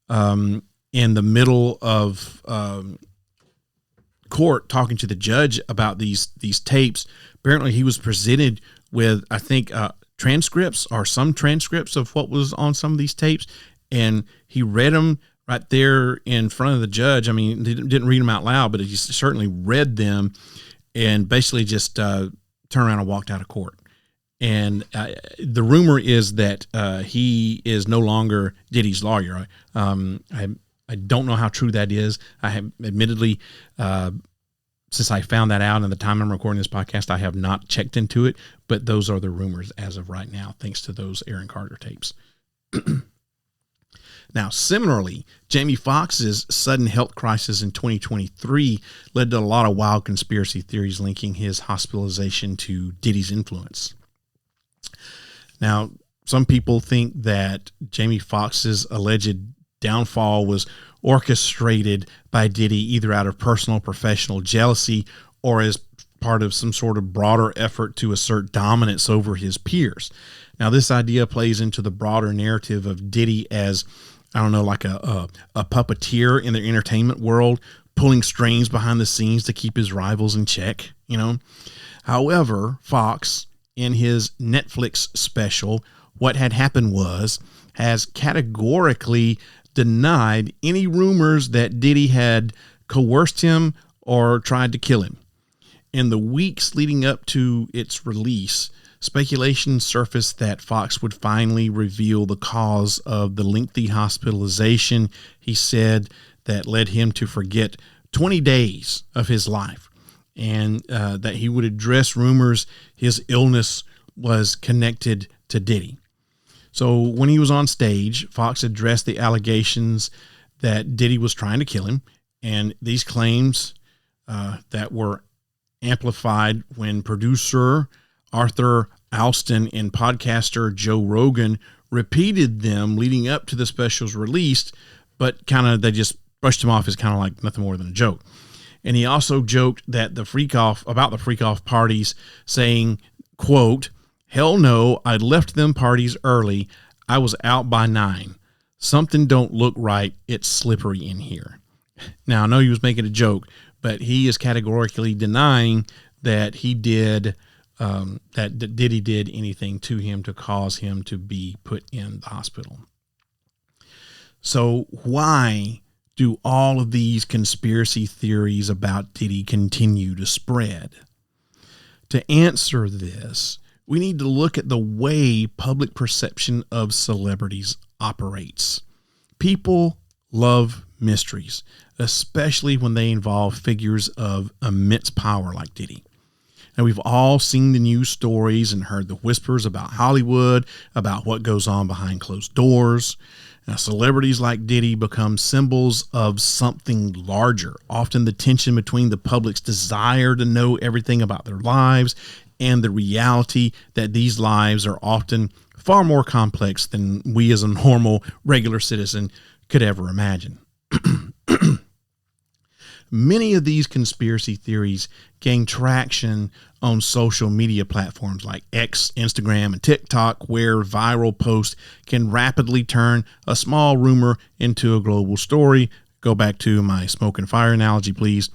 in the middle of court talking to the judge about these tapes, apparently he was presented with, I think, transcripts or some transcripts of what was on some of these tapes, and he read them right there in front of the judge. I mean, he didn't read them out loud, but he certainly read them and basically just turned around and walked out of court. And the rumor is that he is no longer Diddy's lawyer. I don't know how true that is. I have admittedly, since I found that out and the time I'm recording this podcast, I have not checked into it, but those are the rumors as of right now, thanks to those Aaron Carter tapes. Now, similarly, Jamie Foxx's sudden health crisis in 2023 led to a lot of wild conspiracy theories linking his hospitalization to Diddy's influence. Now, some people think that Jamie Foxx's alleged downfall was orchestrated by Diddy either out of personal or professional jealousy or as part of some sort of broader effort to assert dominance over his peers. Now, this idea plays into the broader narrative of Diddy as, like a puppeteer in the entertainment world, pulling strings behind the scenes to keep his rivals in check, However, Fox, in his Netflix special, What Had Happened Was, has categorically denied any rumors that Diddy had coerced him or tried to kill him. In the weeks leading up to its release, speculation surfaced that Fox would finally reveal the cause of the lengthy hospitalization he said that led him to forget 20 days of his life. and that he would address rumors his illness was connected to Diddy. So when he was on stage, Fox addressed the allegations that Diddy was trying to kill him, and these claims that were amplified when producer Arthur Alston and podcaster Joe Rogan repeated them leading up to the special's release, but they just brushed him off as kind of like nothing more than a joke. And he also joked that the freak off parties, saying, quote, "Hell no, I left them parties early. I was out by 9. Something don't look right. It's slippery in here." Now, I know he was making a joke, but he is categorically denying that he did, that Diddy did anything to him to cause him to be put in the hospital. So why do all of these conspiracy theories about Diddy continue to spread? To answer this, we need to look at the way public perception of celebrities operates. People love mysteries, especially when they involve figures of immense power like Diddy. Now, we've all seen the news stories and heard the whispers about Hollywood, about what goes on behind closed doors. Now, celebrities like Diddy become symbols of something larger, often the tension between the public's desire to know everything about their lives and the reality that these lives are often far more complex than we as a normal, regular citizen could ever imagine. Many of these conspiracy theories gain traction on social media platforms like X, Instagram, and TikTok, where viral posts can rapidly turn a small rumor into a global story. Go back to my smoke and fire analogy, please.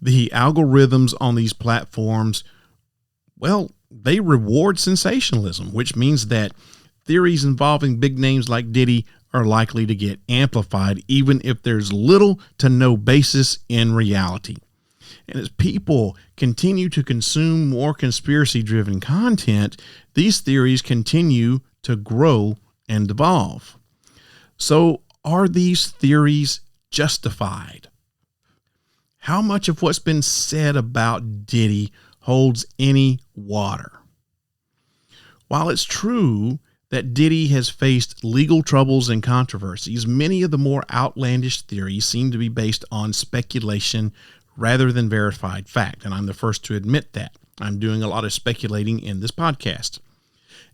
The algorithms on these platforms, well, they reward sensationalism, which means that theories involving big names like Diddy are likely to get amplified, even if there's little to no basis in reality. And as people continue to consume more conspiracy-driven content, these theories continue to grow and evolve. So, are these theories justified? How much of what's been said about Diddy holds any water? While it's true that Diddy has faced legal troubles and controversies, many of the more outlandish theories seem to be based on speculation rather than verified fact, and I'm the first to admit that. I'm doing a lot of speculating in this podcast.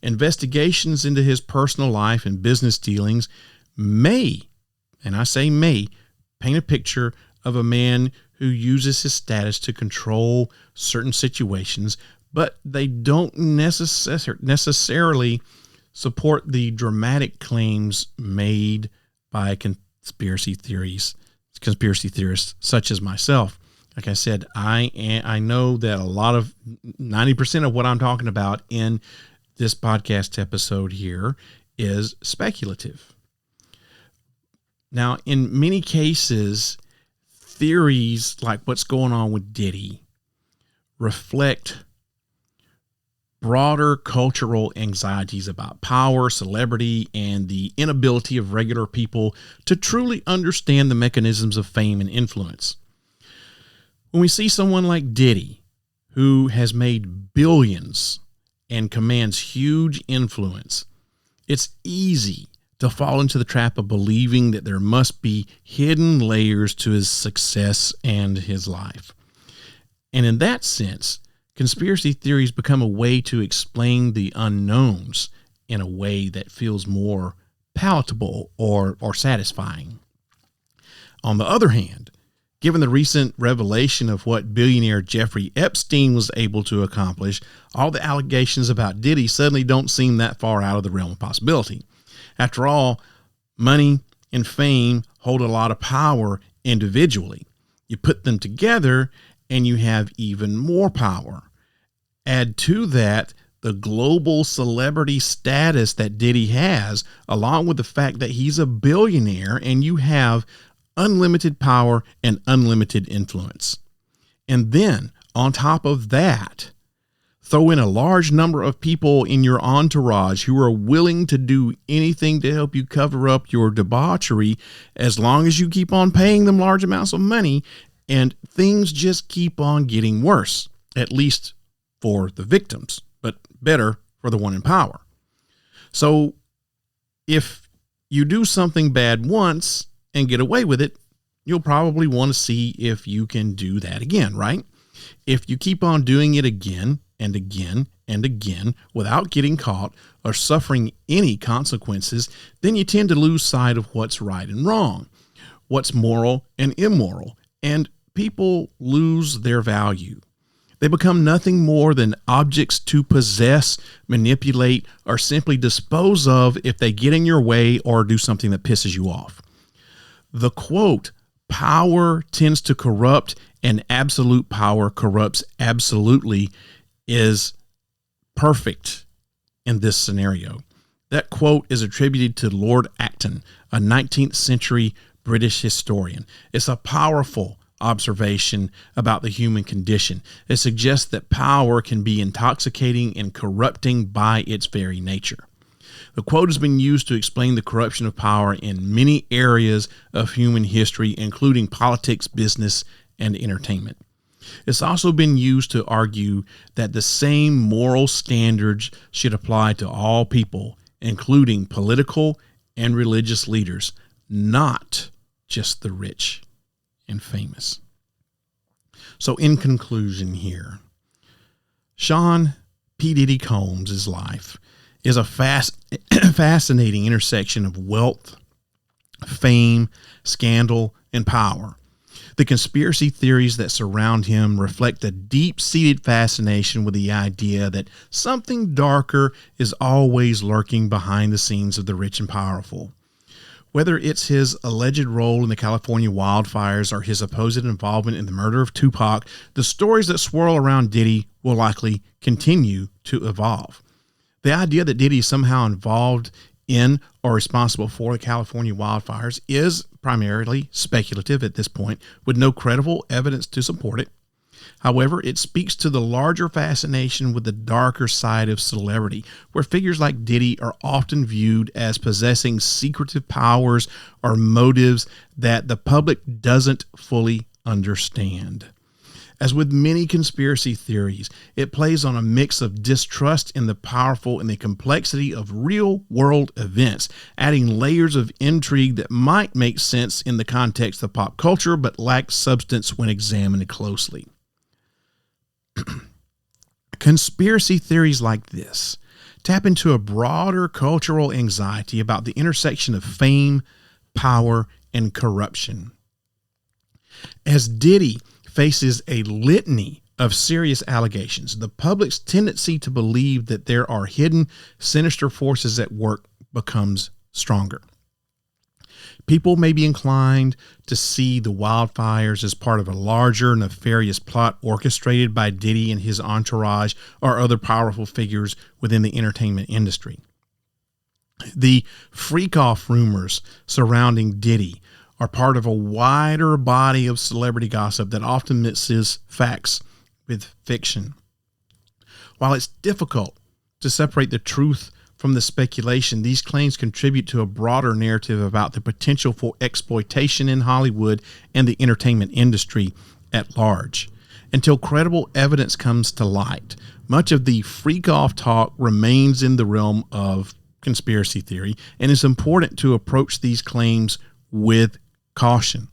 Investigations into his personal life and business dealings may, and I say may, paint a picture of a man who uses his status to control certain situations, but they don't necessarily support the dramatic claims made by conspiracy theorists such as myself. Like I said, I know that a lot of 90% of what I'm talking about in this podcast episode here is speculative. Now, in many cases, theories like what's going on with Diddy reflect broader cultural anxieties about power, celebrity, and the inability of regular people to truly understand the mechanisms of fame and influence. When we see someone like Diddy, who has made billions and commands huge influence, it's easy to fall into the trap of believing that there must be hidden layers to his success and his life. And in that sense, conspiracy theories become a way to explain the unknowns in a way that feels more palatable or satisfying. On the other hand, given the recent revelation of what billionaire Jeffrey Epstein was able to accomplish, all the allegations about Diddy suddenly don't seem that far out of the realm of possibility. After all, money and fame hold a lot of power individually. You put them together and you have even more power. Add to that the global celebrity status that Diddy has, along with the fact that he's a billionaire, and you have unlimited power and unlimited influence. And then, on top of that, throw in a large number of people in your entourage who are willing to do anything to help you cover up your debauchery as long as you keep on paying them large amounts of money, And things just keep on getting worse, at least for the victims, but better for the one in power. So if you do something bad once and get away with it, you'll probably want to see if you can do that again, right? If you keep on doing it again and again and again without getting caught or suffering any consequences, then you tend to lose sight of what's right and wrong, what's moral and immoral, and people lose their value. They become nothing more than objects to possess, manipulate, or simply dispose of if they get in your way or do something that pisses you off. The quote, "Power tends to corrupt and absolute power corrupts absolutely," is perfect in this scenario. That quote is attributed to Lord Acton, a 19th century British historian. It's a powerful observation about the human condition. It suggests that power can be intoxicating and corrupting by its very nature. The quote has been used to explain the corruption of power in many areas of human history, including politics, business, and entertainment. It's also been used to argue that the same moral standards should apply to all people, including political and religious leaders, not just the rich and famous. So in conclusion here, Sean P-Diddy Combs' life is a fascinating intersection of wealth, fame, scandal, and power. The conspiracy theories that surround him reflect a deep-seated fascination with the idea that something darker is always lurking behind the scenes of the rich and powerful. Whether it's his alleged role in the California wildfires or his supposed involvement in the murder of Tupac, the stories that swirl around Diddy will likely continue to evolve. The idea that Diddy is somehow involved in or responsible for the California wildfires is primarily speculative at this point, with no credible evidence to support it. However, it speaks to the larger fascination with the darker side of celebrity, where figures like Diddy are often viewed as possessing secretive powers or motives that the public doesn't fully understand. As with many conspiracy theories, it plays on a mix of distrust in the powerful and the complexity of real-world events, adding layers of intrigue that might make sense in the context of pop culture but lack substance when examined closely. Conspiracy theories like this tap into a broader cultural anxiety about the intersection of fame, power, and corruption. As Diddy faces a litany of serious allegations, the public's tendency to believe that there are hidden, sinister forces at work becomes stronger. People may be inclined to see the wildfires as part of a larger nefarious plot orchestrated by Diddy and his entourage or other powerful figures within the entertainment industry. The freak-off rumors surrounding Diddy are part of a wider body of celebrity gossip that often mixes facts with fiction. While it's difficult to separate the truth from the speculation, these claims contribute to a broader narrative about the potential for exploitation in Hollywood and the entertainment industry at large. Until credible evidence comes to light, much of the freak-off talk remains in the realm of conspiracy theory, and it's important to approach these claims with caution.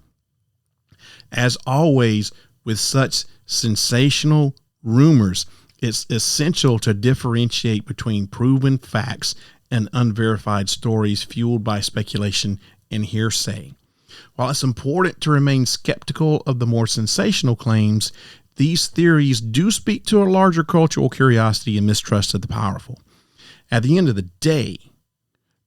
As always, with such sensational rumors, it's essential to differentiate between proven facts and unverified stories fueled by speculation and hearsay. While it's important to remain skeptical of the more sensational claims, these theories do speak to a larger cultural curiosity and mistrust of the powerful. At the end of the day,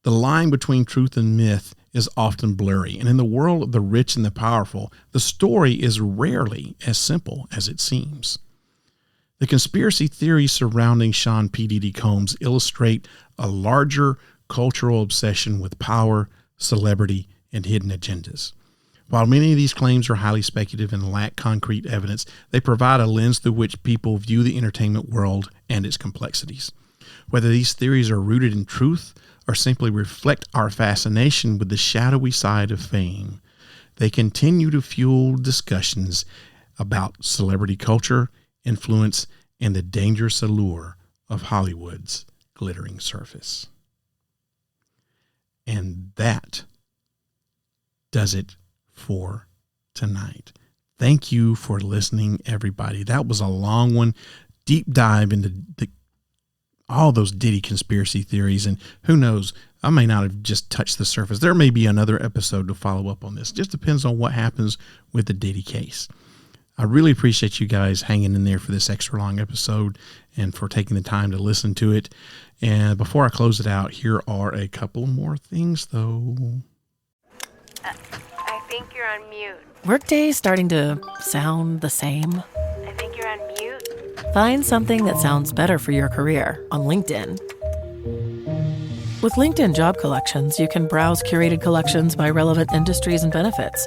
the line between truth and myth is often blurry, and in the world of the rich and the powerful, the story is rarely as simple as it seems. The conspiracy theories surrounding Sean P. Diddy Combs illustrate a larger cultural obsession with power, celebrity, and hidden agendas. While many of these claims are highly speculative and lack concrete evidence, they provide a lens through which people view the entertainment world and its complexities. Whether these theories are rooted in truth or simply reflect our fascination with the shadowy side of fame, they continue to fuel discussions about celebrity culture, influence, and the dangerous allure of Hollywood's glittering surface. And that does it for tonight. Thank you for listening, everybody. That was a long one, deep dive into all those Diddy conspiracy theories. And who knows, I may not have just touched the surface. There may be another episode to follow up on this. Just depends on what happens with the Diddy case. I really appreciate you guys hanging in there for this extra long episode and for taking the time to listen to it. And before I close it out, here are a couple more things, though. I think you're on mute. Workday's starting to sound the same. I think you're on mute. Find something that sounds better for your career on LinkedIn. With LinkedIn Job Collections, you can browse curated collections by relevant industries and benefits,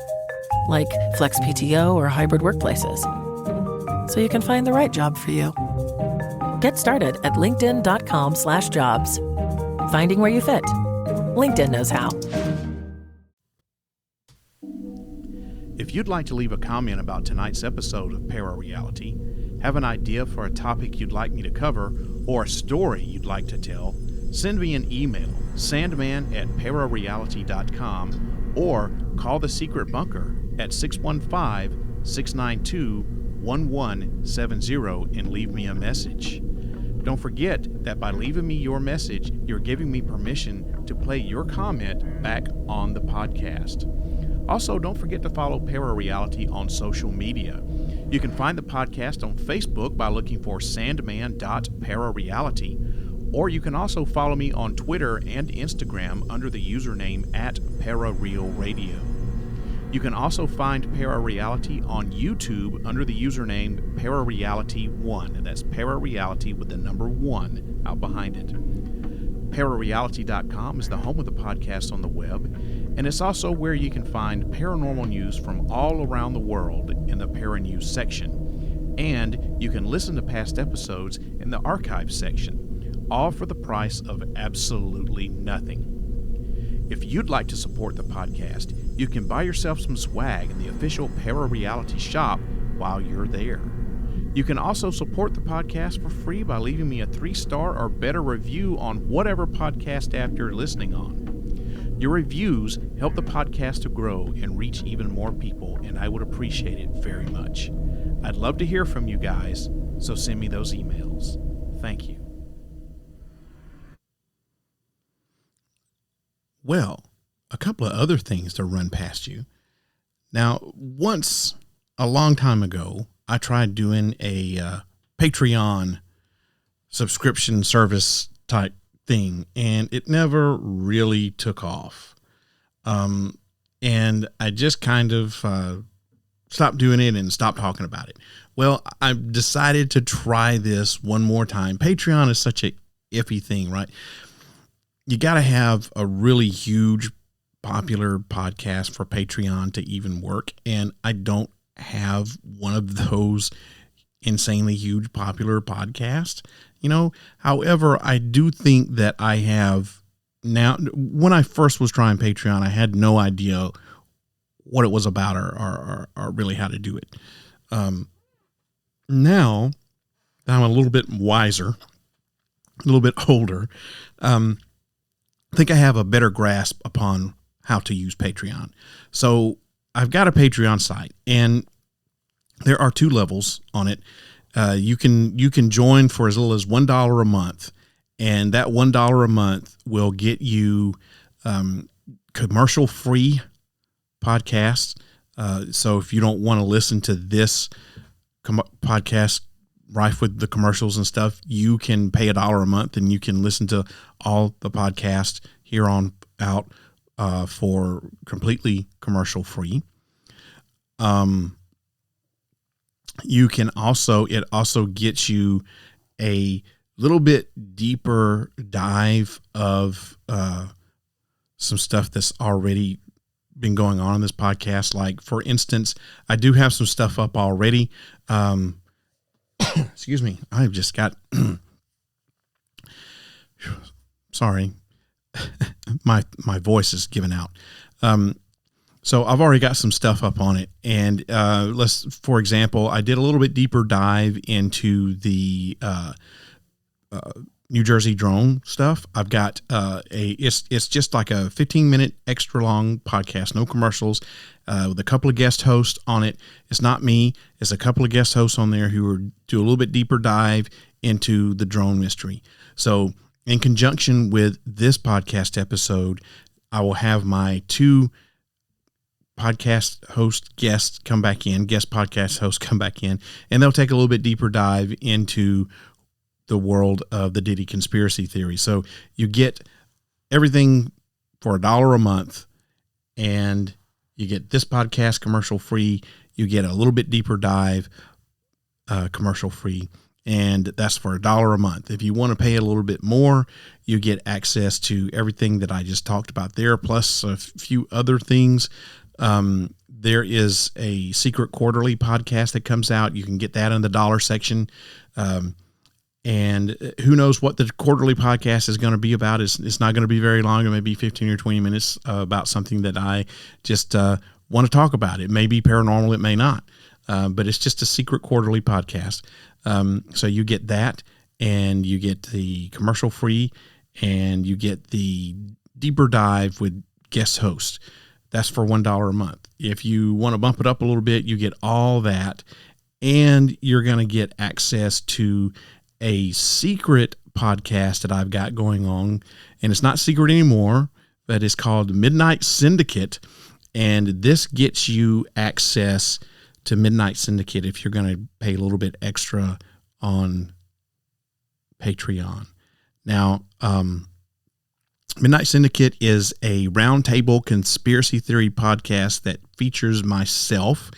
like flex PTO or hybrid workplaces, so you can find the right job for you. Get started at linkedin.com/jobs. Finding where you fit. LinkedIn knows how. If you'd like to leave a comment about tonight's episode of Para Reality, have an idea for a topic you'd like me to cover, or a story you'd like to tell, send me an email, sandman@parareality.com, or call the Secret Bunker at 615-692-1170 and leave me a message. Don't forget that by leaving me your message, you're giving me permission to play your comment back on the podcast. Also, don't forget to follow Para Reality on social media. You can find the podcast on Facebook by looking for sandman.parareality, or you can also follow me on Twitter and Instagram under the username @ParaRealRadio. You can also find Para Reality on YouTube under the username ParaReality1, and that's Para Reality with the number 1 out behind it. ParaReality.com is the home of the podcast on the web, and it's also where you can find paranormal news from all around the world in the Para News section. And you can listen to past episodes in the archives section, all for the price of absolutely nothing. If you'd like to support the podcast, you can buy yourself some swag in the official Para Reality shop while you're there. You can also support the podcast for free by leaving me a 3-star or better review on whatever podcast app you're listening on. Your reviews help the podcast to grow and reach even more people, and I would appreciate it very much. I'd love to hear from you guys, so send me those emails. Thank you. Well, a couple of other things to run past you. Now, once, a long time ago, I tried doing a Patreon subscription service type thing, and it never really took off. And I just kind of stopped doing it and stopped talking about it. Well, I decided to try this one more time. Patreon is such a iffy thing, right? You got to have a really huge, popular podcast for Patreon to even work, and I don't have one of those insanely huge popular podcasts, However, I do think that I have now. When I first was trying Patreon, I had no idea what it was about or really how to do it. Now that I'm a little bit wiser, a little bit older, I think I have a better grasp upon how to use Patreon. So I've got a Patreon site, and there are 2 levels on it. You can join for as little as $1 a month, and that $1 a month will get you commercial-free podcasts. So if you don't want to listen to this podcast rife with the commercials and stuff, you can pay $1 a month, and you can listen to all the podcasts here on out for completely commercial-free. You can also, it also gets you a little bit deeper dive of some stuff that's already been going on in this podcast. Like, for instance, I do have some stuff up already. Excuse me. I've just got, sorry, my voice is giving out. So I've already got some stuff up on it, and for example, I did a little bit deeper dive into the New Jersey drone stuff. I've got it's just like a 15-minute extra long podcast, no commercials, with a couple of guest hosts on it. It's not me. It's a couple of guest hosts on there who do a little bit deeper dive into the drone mystery. So in conjunction with this podcast episode, I will have my two podcast guest podcast hosts come back in, and they'll take a little bit deeper dive into the world of the Diddy conspiracy theory. So you get everything for $1 a month, and you get this podcast commercial free. You get a little bit deeper dive commercial free, and that's for $1 a month. If you want to pay a little bit more, you get access to everything that I just talked about there, plus a few other things. There is a secret quarterly podcast that comes out. You can get that in the $1 section. And who knows what the quarterly podcast is going to be about. It's not going to be very long. It may be 15 or 20 minutes about something that I just want to talk about. It may be paranormal. It may not. But it's just a secret quarterly podcast. So you get that, and you get the commercial free, and you get the deeper dive with guest hosts. That's for $1 a month. If you want to bump it up a little bit, you get all that, and you're going to get access to a secret podcast that I've got going on, and it's not secret anymore, but it's called Midnight Syndicate, and this gets you access to Midnight Syndicate if you're going to pay a little bit extra on Patreon. Now, Midnight Syndicate is a roundtable conspiracy theory podcast that features myself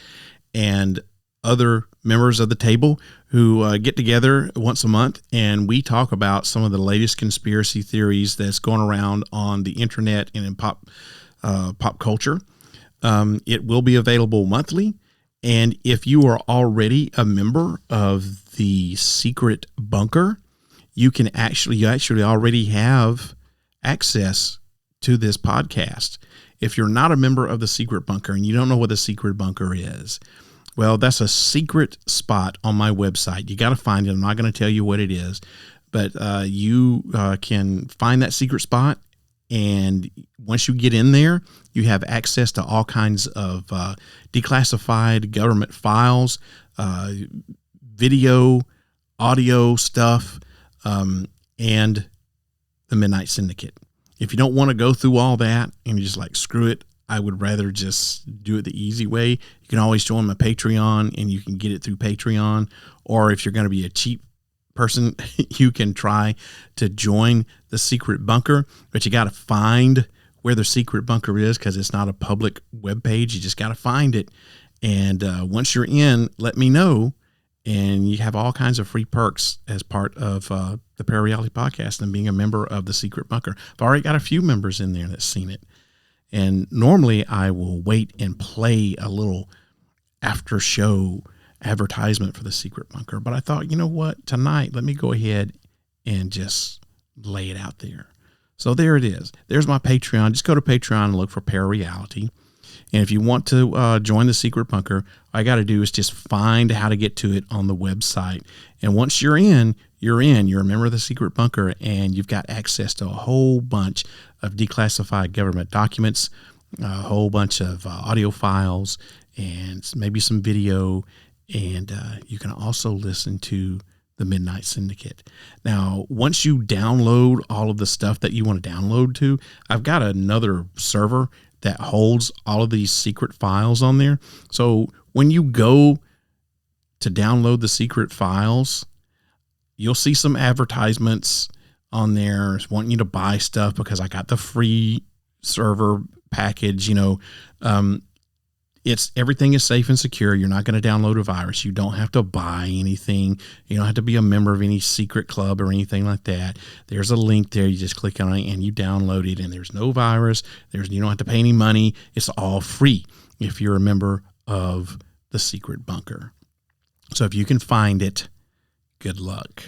and other members of the table who get together once a month, and we talk about some of the latest conspiracy theories that's going around on the internet and in pop culture. It will be available monthly, and if you are already a member of the Secret Bunker, you actually already have access to this podcast. If you're not a member of the Secret Bunker and you don't know what the Secret Bunker is, well, that's a secret spot on my website. You got to find it. I'm not going to tell you what it is, but you can find that secret spot, and once you get in there, you have access to all kinds of declassified government files, video, audio stuff, and the Midnight Syndicate. If you don't want to go through all that and you're just like, screw it, I would rather just do it the easy way, you can always join my Patreon, and you can get it through Patreon. Or if you're going to be a cheap person, you can try to join the Secret Bunker, but you got to find where the Secret Bunker is, because it's not a public web page. You just got to find it. And once you're in, let me know. And you have all kinds of free perks as part of the Parareality Podcast and being a member of the Secret Bunker. I've already got a few members in there that's seen it. And normally I will wait and play a little after show advertisement for the Secret Bunker. But I thought, you know what? Tonight, let me go ahead and just lay it out there. So there it is. There's my Patreon. Just go to Patreon and look for Parareality. And if you want to join the Secret Bunker, all I got to do is just find how to get to it on the website. And once you're in. You're a member of the Secret Bunker, and you've got access to a whole bunch of declassified government documents, a whole bunch of audio files, and maybe some video. And you can also listen to the Midnight Syndicate. Now, once you download all of the stuff that you want to download to, I've got another server that holds all of these secret files on there. So when you go to download the secret files, you'll see some advertisements on there wanting you to buy stuff because I got the free server package. Everything is safe and secure. You're not going to download a virus. You don't have to buy anything. You don't have to be a member of any secret club or anything like that. There's a link there. You just click on it and you download it, and there's no virus. You don't have to pay any money. It's all free if you're a member of the Secret Bunker. So if you can find it, good luck.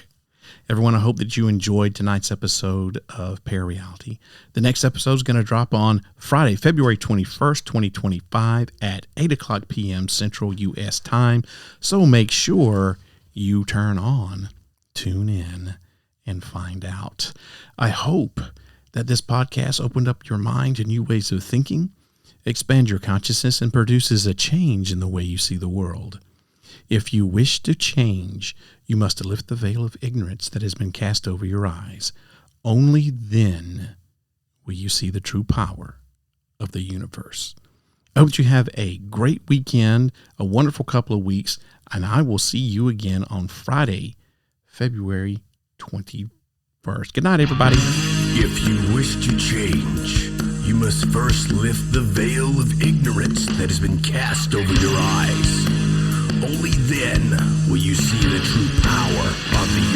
Everyone, I hope that you enjoyed tonight's episode of Parareality. The next episode is going to drop on Friday, February 21st, 2025 at 8 o'clock p.m. Central U.S. time. So make sure you turn on, tune in, and find out. I hope that this podcast opened up your mind to new ways of thinking, expand your consciousness, and produces a change in the way you see the world. If you wish to change, you must lift the veil of ignorance that has been cast over your eyes. Only then will you see the true power of the universe. I hope you have a great weekend, a wonderful couple of weeks, and I will see you again on Friday, February 21st. Good night, everybody. If you wish to change, you must first lift the veil of ignorance that has been cast over your eyes. Only then will you see the true power of the